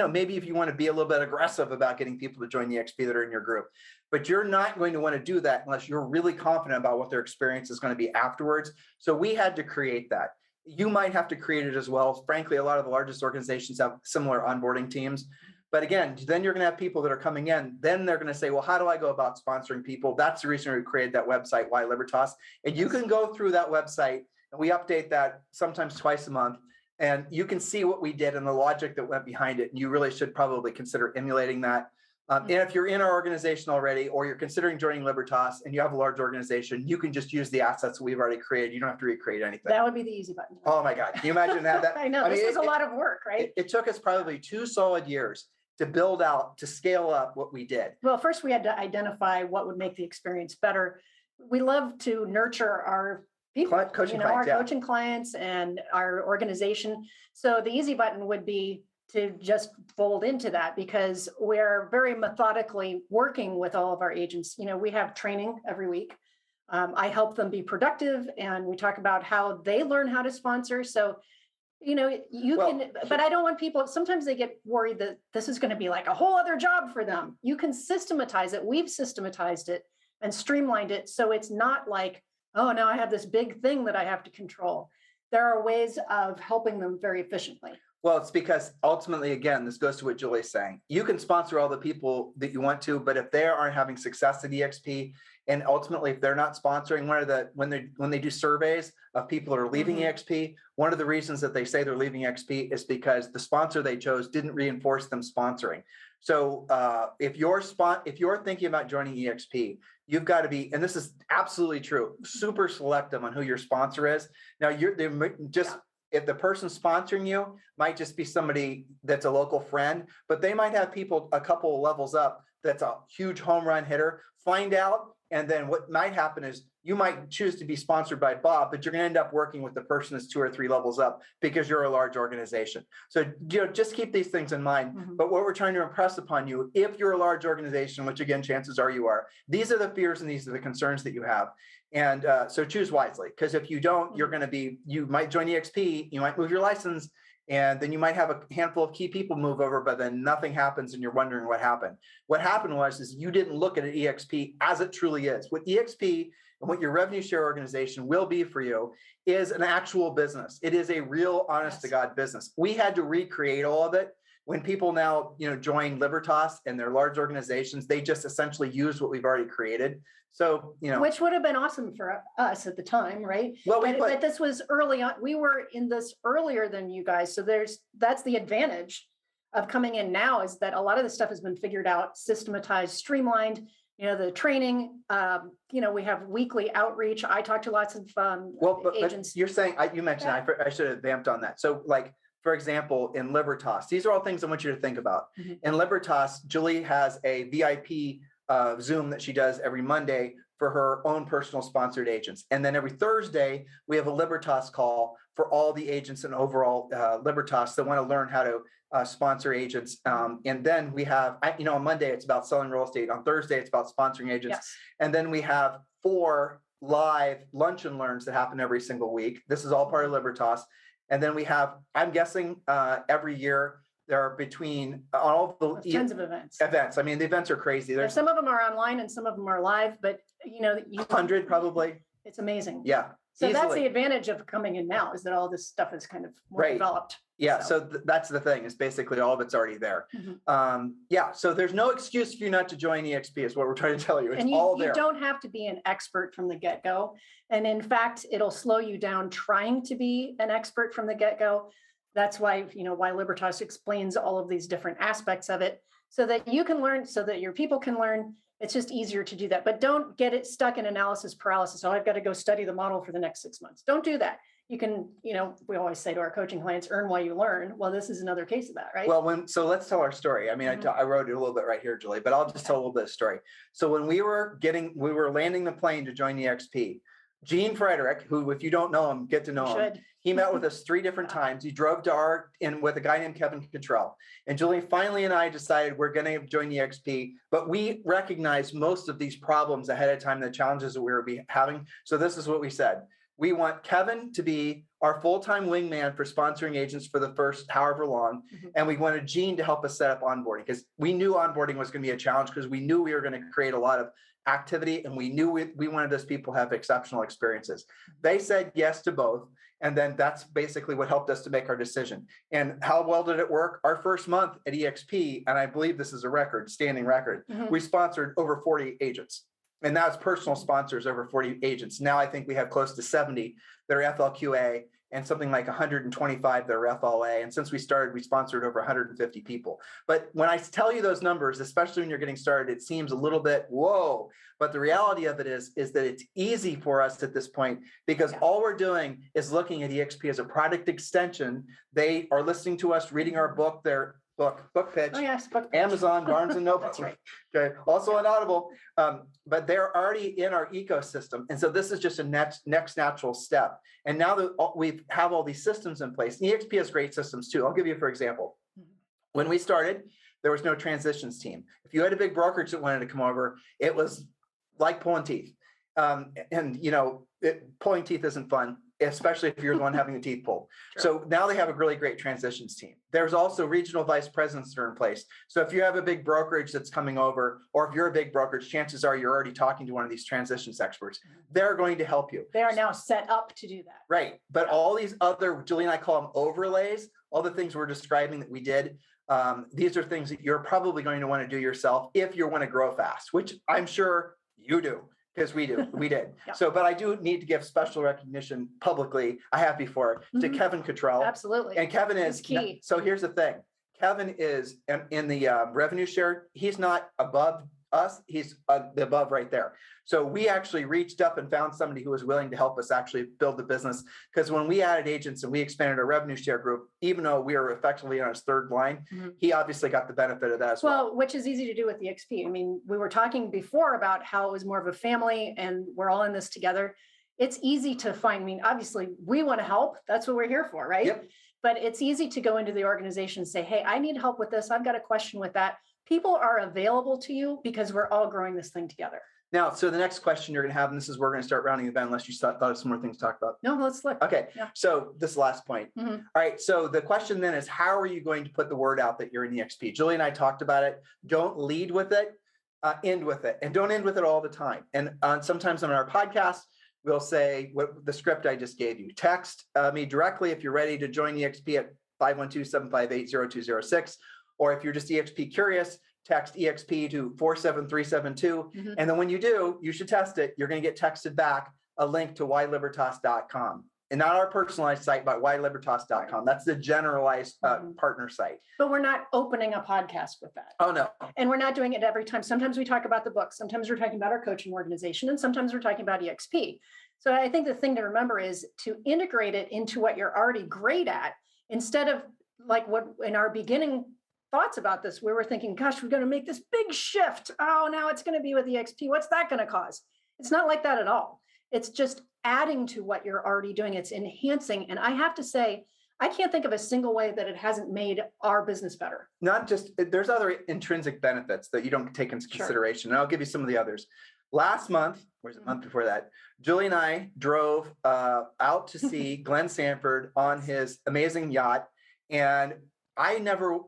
maybe if you want to be a little bit aggressive about getting people to join the EXP that are in your group, but you're not going to want to do that unless you're really confident about what their experience is going to be afterwards. So we had to create that. You might have to create it as well. Frankly, a lot of the largest organizations have similar onboarding teams. But again, then you're going to have people that are coming in. Then they're going to say, well, how do I go about sponsoring people? That's the reason we created that website, Why Libertas. And you can go through that website, and we update that sometimes twice a month. And you can see what we did and the logic that went behind it. And you really should probably consider emulating that. And if you're in our organization already, or you're considering joining Libertas and you have a large organization, you can just use the assets we've already created. You don't have to recreate anything. That would be the easy button. Oh my God. Can you imagine that? I know, this was a lot of work, right? It took us probably 2 solid years to build out, to scale up what we did. Well, first we had to identify what would make the experience better. We love to nurture our people, coaching clients and our organization. So the easy button would be to just fold into that, because we're very methodically working with all of our agents. We have training every week. I help them be productive, and we talk about how they learn how to sponsor. So, but I don't want people, sometimes they get worried that this is going to be like a whole other job for them. You can systematize it. We've systematized it and streamlined it. So it's not like, oh, now I have this big thing that I have to control. There are ways of helping them very efficiently. Well, it's because ultimately, again, this goes to what Julie's saying. You can sponsor all the people that you want to, but if they aren't having success at EXP, and ultimately, if they're not sponsoring, when they do surveys of people that are leaving EXP, one of the reasons that they say they're leaving EXP is because the sponsor they chose didn't reinforce them sponsoring. So if you're thinking about joining EXP, you've got to be, and this is absolutely true, super selective on who your sponsor is. Now, if the person sponsoring you might just be somebody that's a local friend, but they might have people a couple of levels up that's a huge home run hitter. Find out, and then what might happen is you might choose to be sponsored by Bob, but you're going to end up working with the person that's 2 or 3 levels up because you're a large organization. So just keep these things in mind. But what we're trying to impress upon you, if you're a large organization, which again, chances are you are, these are the fears and these are the concerns that you have. And so choose wisely, because if you don't, you might join EXP, you might move your license, and then you might have a handful of key people move over, but then nothing happens and you're wondering what happened. What happened is you didn't look at an EXP as it truly is. What EXP and what your revenue share organization will be for you is an actual business. It is a real honest to God business. We had to recreate all of it. When people now, join Libertas and their large organizations, they just essentially use what we've already created. So, which would have been awesome for us at the time, right? Well, but this was early on. We were in this earlier than you guys. So that's the advantage of coming in now, is that a lot of the stuff has been figured out, systematized, streamlined. The training, we have weekly outreach. I talk to lots of agents. But you're saying, you mentioned, I should have vamped on that. So for example, in Libertas, these are all things I want you to think about. In Libertas, Julie has a VIP Zoom that she does every Monday for her own personal sponsored agents. And then every Thursday, we have a Libertas call for all the agents and overall Libertas that want to learn how to sponsor agents. And then we have, on Monday, it's about selling real estate. On Thursday, it's about sponsoring agents. Yes. And then we have 4 live lunch and learns that happen every single week. This is all part of Libertas. And then we have, I'm guessing every year, there are between all the tons of events. I mean, the events are crazy. There's some of them are online and some of them are live, but 100 probably. It's amazing. Yeah. So easily. That's the advantage of coming in now, is that all this stuff is kind of more developed. Yeah. So that's the thing, is basically all of it's already there. Mm-hmm. So there's no excuse for you not to join EXP is what we're trying to tell you. It's and all there. You don't have to be an expert from the get-go. And in fact, it'll slow you down trying to be an expert from the get-go. That's why, why Libertas explains all of these different aspects of it, so that you can learn, so that your people can learn. It's just easier to do that. But don't get it stuck in analysis paralysis. Oh, I've got to go study the model for the next 6 months. Don't do that. You can, we always say to our coaching clients, earn while you learn. Well, this is another case of that, right? Well, so let's tell our story. I mean, I wrote it a little bit right here, Julie, but I'll just tell a little bit of story. So when we were landing the plane to join EXP, Gene Frederick, who, if you don't know him, get to know him. He met with us 3 different times. He drove to with a guy named Kevin Cottrell. And Julie finally and I decided we're going to join EXP, but we recognized most of these problems ahead of time, the challenges that we were having. So this is what we said. We want Kevin to be our full-time wingman for sponsoring agents for the first however long. And we wanted Gene to help us set up onboarding, because we knew onboarding was going to be a challenge, because we knew we were going to create a lot of activity, and we knew we wanted those people to have exceptional experiences. They said yes to both. And then that's basically what helped us to make our decision. And how well did it work? Our first month at EXP, and I believe this is a standing record, we sponsored over 40 agents. And that's personal sponsors, over 40 agents. Now I think we have close to 70 that are FLQA, and something like 125 that are FLA. And since we started, we sponsored over 150 people. But when I tell you those numbers, especially when you're getting started, it seems a little bit, whoa. But the reality of it is that it's easy for us at this point, because all we're doing is looking at EXP as a product extension. They are listening to us, reading our book, their book pitch. Oh, yes, book pitch. Amazon, Barnes and Noble. That's right. Okay. Also on Audible. But they're already in our ecosystem. And so this is just a next natural step. And now that we have all these systems in place, EXP has great systems too. I'll give you, for example, when we started, there was no transitions team. If you had a big brokerage that wanted to come over, it was like pulling teeth. Pulling teeth isn't fun, especially if you're the one having the teeth pulled. Sure. So now they have a really great transitions team. There's also regional vice presidents that are in place. So if you have a big brokerage that's coming over, or if you're a big brokerage, chances are you're already talking to one of these transitions experts. They're going to help you. They are now set up to do that. Right. But all these other, Julie and I call them overlays, all the things we're describing that we did, these are things that you're probably going to want to do yourself if you want to grow fast, which I'm sure you do. Because we did. Yep. So, but I do need to give special recognition publicly. I have before to Kevin Cottrell. Absolutely. And Kevin is key. So here's the thing. Kevin is in the revenue share. He's not above us. He's the above right there. So we actually reached up and found somebody who was willing to help us actually build the business. Because when we added agents and we expanded our revenue share group, even though we were effectively on his third line, he obviously got the benefit of that as well. Well, which is easy to do with the EXP. I mean, we were talking before about how it was more of a family and we're all in this together. It's easy to find, obviously we want to help. That's what we're here for, right? Yep. But it's easy to go into the organization and say, hey, I need help with this. I've got a question with that. People are available to you because we're all growing this thing together. Now, so the next question you're going to have, and this is, we're going to start rounding the bend unless you thought of some more things to talk about. No, let's look. Okay. Yeah. So this last point. All right. So the question then is, how are you going to put the word out that you're in EXP? Julie and I talked about it. Don't lead with it, end with it, and don't end with it all the time. And sometimes on our podcast, we'll say what the script I just gave you. Text me directly if you're ready to join EXP at 512-758-0206. Or if you're just EXP curious, text EXP to 47372. And then when you do, you should test it. You're going to get texted back a link to whylibertas.com. And not our personalized site, but whylibertas.com. That's the generalized partner site. But we're not opening a podcast with that. Oh, no. And we're not doing it every time. Sometimes we talk about the book. Sometimes we're talking about our coaching organization. And sometimes we're talking about EXP. So I think the thing to remember is to integrate it into what you're already great at, instead of like what in our beginning thoughts about this, we were thinking, gosh, we're going to make this big shift. Oh, now it's going to be with EXP. What's that going to cause? It's not like that at all. It's just adding to what you're already doing. It's enhancing. And I have to say, I can't think of a single way that it hasn't made our business better. Not just, there's other intrinsic benefits that you don't take into consideration. And I'll give you some of the others. Last month, or was it a month before that, Julie and I drove out to see Glenn Sanford on his amazing yacht. And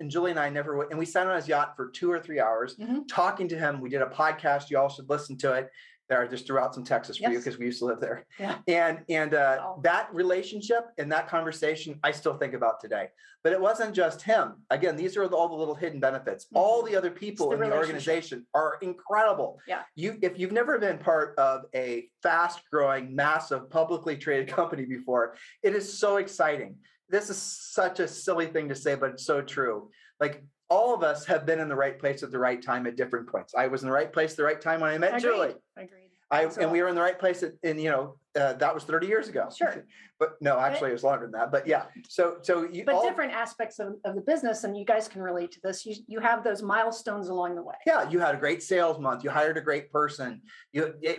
Julie and I never, and we sat on his yacht for 2 or 3 hours talking to him. We did a podcast. You all should listen to it. There, I just threw out some Texas for you because we used to live there. Yeah. And that relationship and that conversation, I still think about today. But it wasn't just him. Again, these are all the little hidden benefits. All the other people in the organization are incredible. Yeah. If you've never been part of a fast-growing, massive, publicly traded company before, it is so exciting. This is such a silly thing to say, but it's so true. Like, all of us have been in the right place at the right time at different points. I was in the right place at the right time when I met Julie. Agreed. And we were in the right place that was 30 years ago. Sure. But no, actually it was longer than that. But yeah. But different aspects of the business, and you guys can relate to this. You have those milestones along the way. Yeah, you had a great sales month. You hired a great person.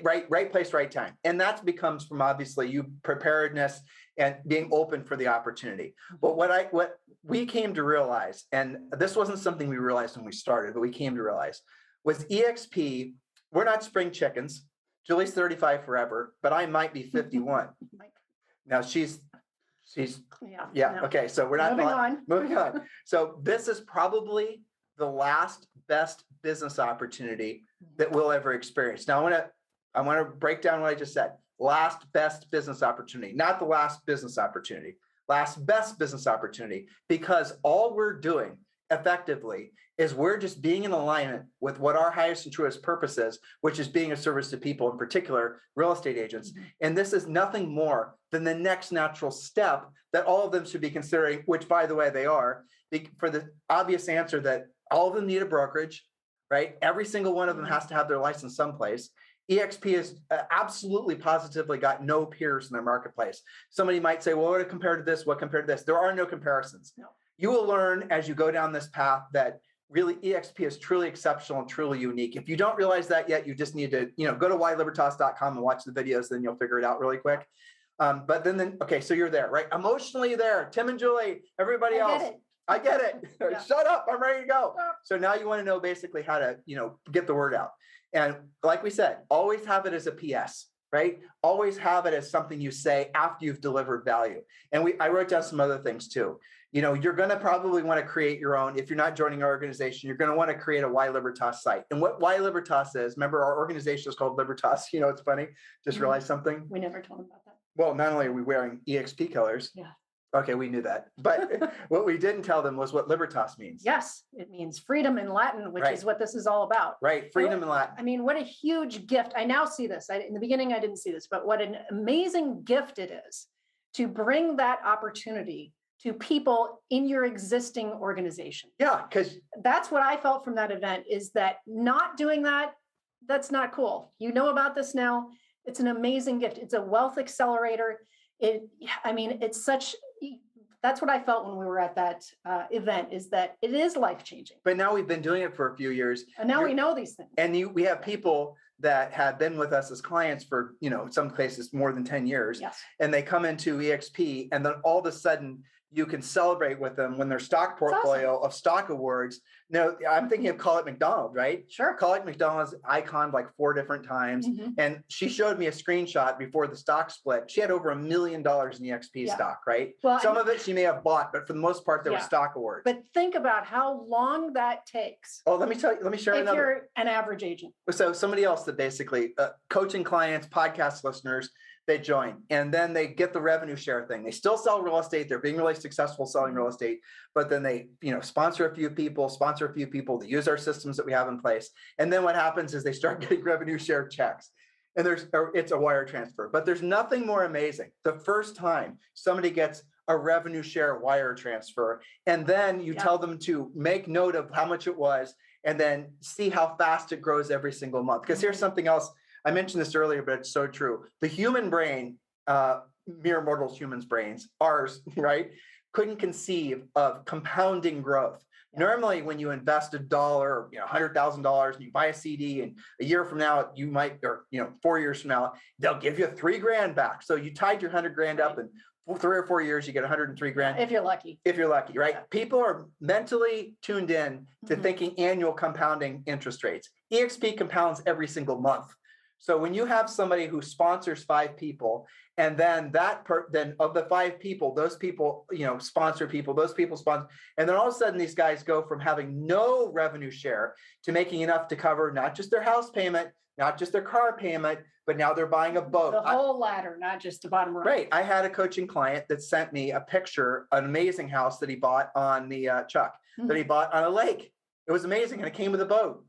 Right place, right time. And that becomes from obviously you preparedness and being open for the opportunity. But what we came to realize, and this wasn't something we realized when we started, but we came to realize, was EXP, we're not spring chickens. Julie's 35 forever, but I might be 51. Now she's no. Okay. So we're not moving on. So this is probably the last best business opportunity that we'll ever experience. Now I want to break down what I just said. Last best business opportunity, not the last business opportunity, last best business opportunity, because all we're doing effectively is we're just being in alignment with what our highest and truest purpose is, which is being a service to people, in particular, real estate agents. And this is nothing more than the next natural step that all of them should be considering, which, by the way, they are, for the obvious answer that all of them need a brokerage, right? Every single one of them has to have their license someplace. EXP has absolutely positively got no peers in their marketplace. Somebody might say, well, what compared to this? What compared to this? There are no comparisons. No. You will learn as you go down this path that really EXP is truly exceptional and truly unique. If you don't realize that yet, you just need to, go to whylibertas.com and watch the videos, then you'll figure it out really quick. But then, okay, so you're there, right? Emotionally there, Tim and Julie, everybody else. I get it. Yeah. Shut up, I'm ready to go. So now you want to know basically how to, get the word out. And like we said, always have it as a PS, right? Always have it as something you say after you've delivered value. And I wrote down some other things too. You're going to probably want to create your own. If you're not joining our organization, you're going to want to create a Why Libertas site. And what Why Libertas is, remember our organization is called Libertas. It's funny. Just realized something. We never told them about that. Well, not only are we wearing EXP colors. Yeah. Okay, we knew that. But what we didn't tell them was what Libertas means. Yes, it means freedom in Latin, which is what this is all about. Right, freedom in Latin. I mean, what a huge gift. I now see this. In the beginning, I didn't see this, but what an amazing gift it is to bring that opportunity to people in your existing organization. Yeah, because that's what I felt from that event, is that not doing that, that's not cool. You know about this now. It's an amazing gift. It's a wealth accelerator. That's what I felt when we were at that event, is that it is life-changing. But now we've been doing it for a few years. And now we know these things. And we have people that have been with us as clients for, some cases more than 10 years. Yes. And they come into EXP, and then all of a sudden you can celebrate with them when their stock portfolio of stock awards. No, I'm thinking of Colette McDonald, right? Sure. Colette McDonald's iconed like 4 different times. And she showed me a screenshot before the stock split. She had over $1 million in EXP stock, right? Well, some of it she may have bought, but for the most part, there were stock awards. But think about how long that takes. Oh, let me share another. If you're an average agent. So somebody else that basically coaching clients, podcast listeners, they join, and then they get the revenue share thing. They still sell real estate. They're being really successful selling real estate, but then they, sponsor a few people, they use our systems that we have in place. And then what happens is they start getting revenue share checks, and it's a wire transfer. But there's nothing more amazing. The first time somebody gets a revenue share wire transfer, and then you tell them to make note of how much it was, and then see how fast it grows every single month. Because here's something else. I mentioned this earlier, but it's so true. The human brain, mere mortals, humans' brains, ours, right? couldn't conceive of compounding growth. Yeah. Normally, when you invest $1, $100,000, and you buy a CD, and a year from now, you might, or 4 years from now, they'll give you $3,000 back. So you tied your $100,000 up, and 3 or 4 years, you get $103,000. If you're lucky. If you're lucky, right? Yeah. People are mentally tuned in to thinking annual compounding interest rates. EXP compounds every single month. So when you have somebody who sponsors 5 people, and then then of the 5 people, those people, sponsor people, those people sponsor, and then all of a sudden these guys go from having no revenue share to making enough to cover not just their house payment, not just their car payment, but now they're buying a boat. The whole ladder, not just the bottom rung. Right. I had a coaching client that sent me a picture, an amazing house that he bought on the that he bought on a lake. It was amazing, and it came with a boat.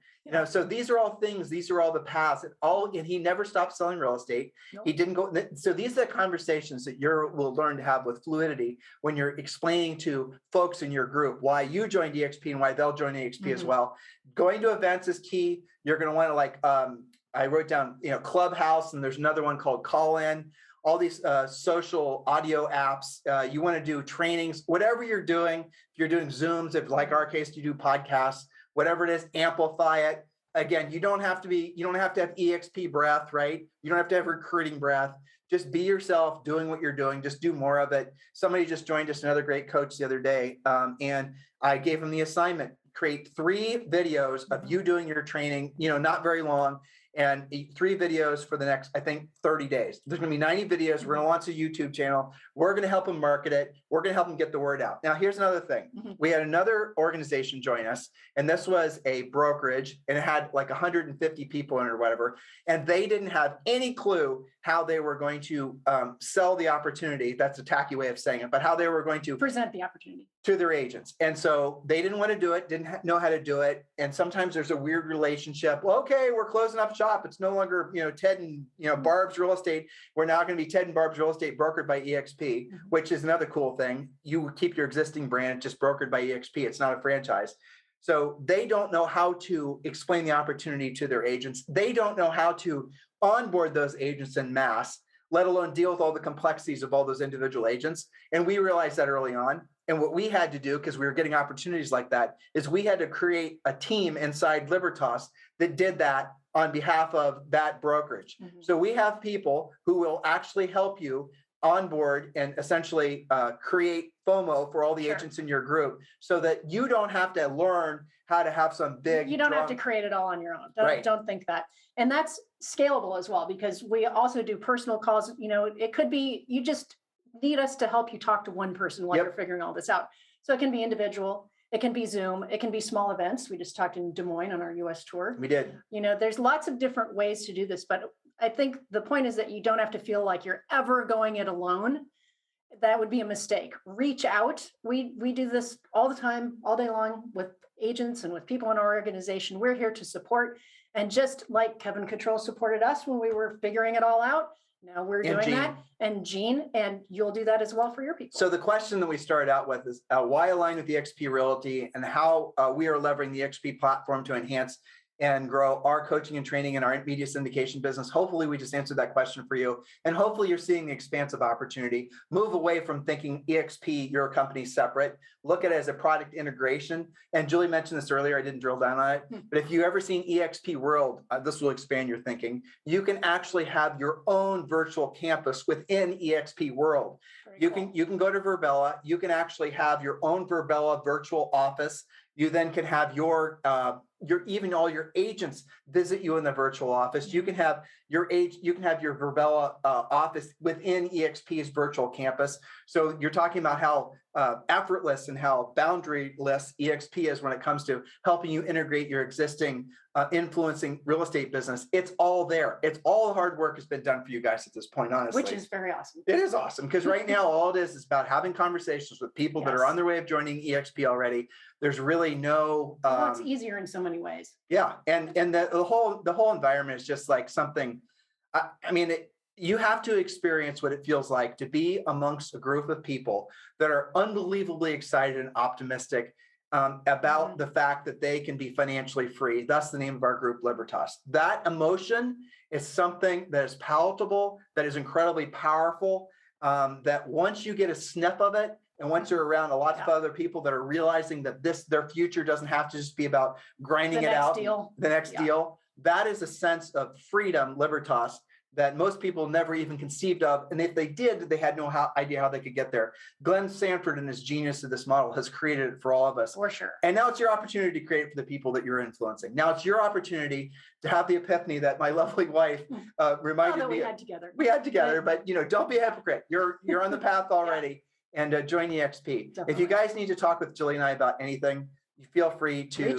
So these are all things, these are all the paths, and he never stopped selling real estate. Nope. He didn't go. So these are the conversations that will learn to have with fluidity when you're explaining to folks in your group why you joined EXP and why they'll join EXP as well. Going to events is key. You're going to want to I wrote down, Clubhouse, and there's another one called Call In. All these social audio apps. You want to do trainings, whatever you're doing. If you're doing Zooms, if like our case, you do podcasts. Whatever it is, amplify it. Again, you don't have to have EXP breath, right? You don't have to have recruiting breath. Just be yourself, doing what you're doing. Just do more of it. Somebody just joined us, another great coach the other day. And I gave him the assignment, create 3 videos of you doing your training, not very long, and 3 videos for the next, I think, 30 days. There's going to be 90 videos. We're going to launch a YouTube channel. We're going to help them market it. We're going to help them get the word out. Now, here's another thing. We had another organization join us, and this was a brokerage, and it had like 150 people in it or whatever, and they didn't have any clue how they were going to sell the opportunity. That's a tacky way of saying it, but how they were going to present the opportunity to their agents. And so they didn't want to do it, didn't know how to do it. And sometimes there's a weird relationship. Well, okay, we're closing up shop. It's no longer, Ted and, Barb's Real Estate. We're now going to be Ted and Barb's Real Estate brokered by EXP, which is another cool thing. You keep your existing brand just brokered by EXP. It's not a franchise. So they don't know how to explain the opportunity to their agents. They don't know how to onboard those agents en masse, let alone deal with all the complexities of all those individual agents. And we realized that early on. And what we had to do, because we were getting opportunities like that, is we had to create a team inside Libertas that did that on behalf of that brokerage. So we have people who will actually help you onboard and essentially create FOMO for all the agents in your group, so that you don't have to learn how to have some big. You don't have to create it all on your own. Don't think that. And that's scalable as well, because we also do personal calls. It could be you just need us to help you talk to one person while you're figuring all this out. So it can be individual, it can be Zoom, it can be small events. We just talked in Des Moines on our US tour. We did. There's lots of different ways to do this, but I think the point is that you don't have to feel like you're ever going it alone. That would be a mistake. Reach out. We do this all the time, all day long, with agents and with people in our organization. We're here to support. And just like Kevin Control supported us when we were figuring it all out, now we're doing that. And Gene, and you'll do that as well for your people. So the question that we started out with is why align with the EXP Realty, and how we are leveraging the EXP platform to enhance and grow our coaching and training in our media syndication business. Hopefully we just answered that question for you. And hopefully you're seeing the expansive opportunity. Move away from thinking EXP, your company separate. Look at it as a product integration. And Julie mentioned this earlier, I didn't drill down on it, but if you've ever seen EXP World, this will expand your thinking. You can actually have your own virtual campus within EXP World. You can go to Verbella. You can actually have your own Verbella virtual office. You then can have your even all your agents visit you in the virtual office. You can have your Verbella office within EXP's virtual campus. So you're talking about how effortless and how boundaryless EXP is when it comes to helping you integrate your existing influencing real estate business. It's all there. It's all the hard work has been done for you guys at this point, honestly. Which is very awesome. It is awesome, because right now all it is about having conversations with people that are on their way of joining EXP already. There's really no. It's easier in so many ways. Yeah, and the whole environment is just like something. You have to experience what it feels like to be amongst a group of people that are unbelievably excited and optimistic about the fact that they can be financially free. That's the name of our group, Libertas. That emotion is something that is palatable, that is incredibly powerful, that once you get a sniff of it, And once you're around a lot of other people that are realizing that their future doesn't have to just be about grinding it out, the next deal, that is a sense of freedom, Libertas, that most people never even conceived of. And if they did, they had no idea how they could get there. Glenn Sanford and his genius of this model has created it for all of us. For sure. And now it's your opportunity to create it for the people that you're influencing. Now it's your opportunity to have the epiphany that my lovely wife reminded me. We had together, but don't be a hypocrite. You're on the path already. And join EXP. Definitely. If you guys need to talk with Julie and I about anything, you feel free to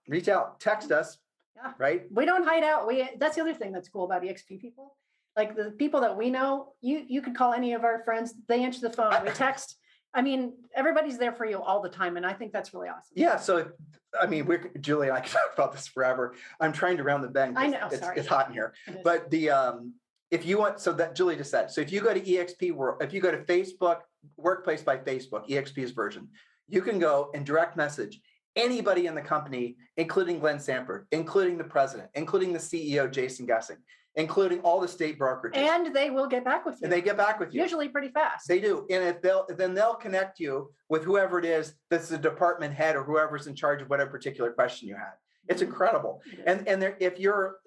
reach out, text us. Yeah. Right. We don't hide out. That's the other thing that's cool about EXP people. Like the people that we know, you could call any of our friends. They answer the phone. We text. I mean, everybody's there for you all the time. And I think that's really awesome. Yeah. So, Julie and I can talk about this forever. I'm trying to round the bend. I know. It's hot in here. But if you want, so that Julie just said, so if you go to EXP World, if you go to Facebook, Workplace by Facebook, EXP's version, you can go and direct message anybody in the company, including Glenn Sanford, including the president, including the CEO, Jason Gessing, including all the state brokerages. And they will get back with you. And they get back with you. Usually pretty fast. They do. And then they'll connect you with whoever it is that's the department head or whoever's in charge of whatever particular question you had. It's incredible. And if you're,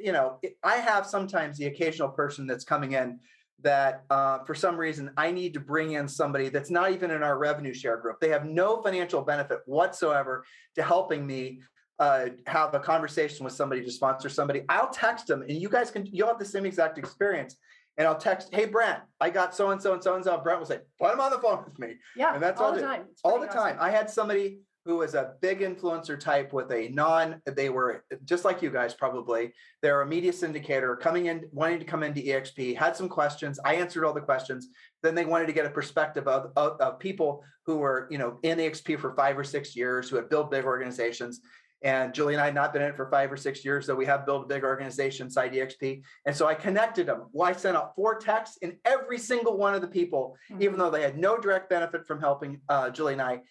I have sometimes the occasional person that's coming in that for some reason I need to bring in somebody that's not even in our revenue share group. They have no financial benefit whatsoever to helping me have a conversation with somebody to sponsor somebody. I'll text them, and you'll have the same exact experience. And I'll text, hey, Brent, I got so-and-so and so-and-so. Brent will say, put him on the phone with me. Yeah, and that's all the time. All the time. I had somebody who was a big influencer type with they were just like you guys probably. They're a media syndicator coming in, wanting to come into EXP, had some questions. I answered all the questions. Then they wanted to get a perspective of people who were, in EXP for 5 or 6 years, who had built big organizations. And Julie and I had not been in it for 5 or 6 years, so we have built a big organization inside EXP. And so I connected them. Well, I sent out 4 texts, and every single one of the people, even though they had no direct benefit from helping Julie and I,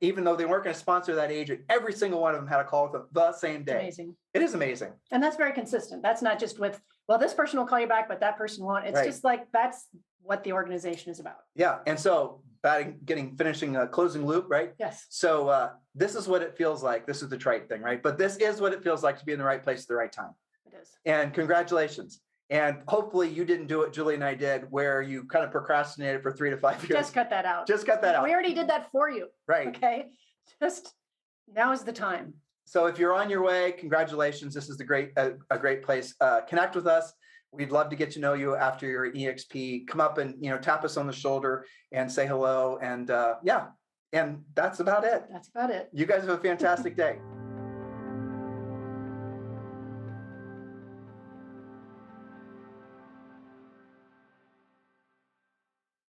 even though they weren't going to sponsor that agent, every single one of them had a call with them the same day. Amazing. It is amazing. And that's very consistent. That's not just with, well, this person will call you back, but that person won't. It's just like, that's what the organization is about. Yeah. And so finishing a closing loop, right? Yes. So this is what it feels like. This is the trite thing, right? But this is what it feels like to be in the right place at the right time. It is. And congratulations. And hopefully you didn't do what Julie and I did, where you kind of procrastinated for 3 to 5 years. Just cut that out. Just cut that out. We already did that for you. Right. Okay. Just now is the time. So if you're on your way, congratulations. This is a great place. Connect with us. We'd love to get to know you after your EXP. Come up and tap us on the shoulder and say hello. And and that's about it. That's about it. You guys have a fantastic day.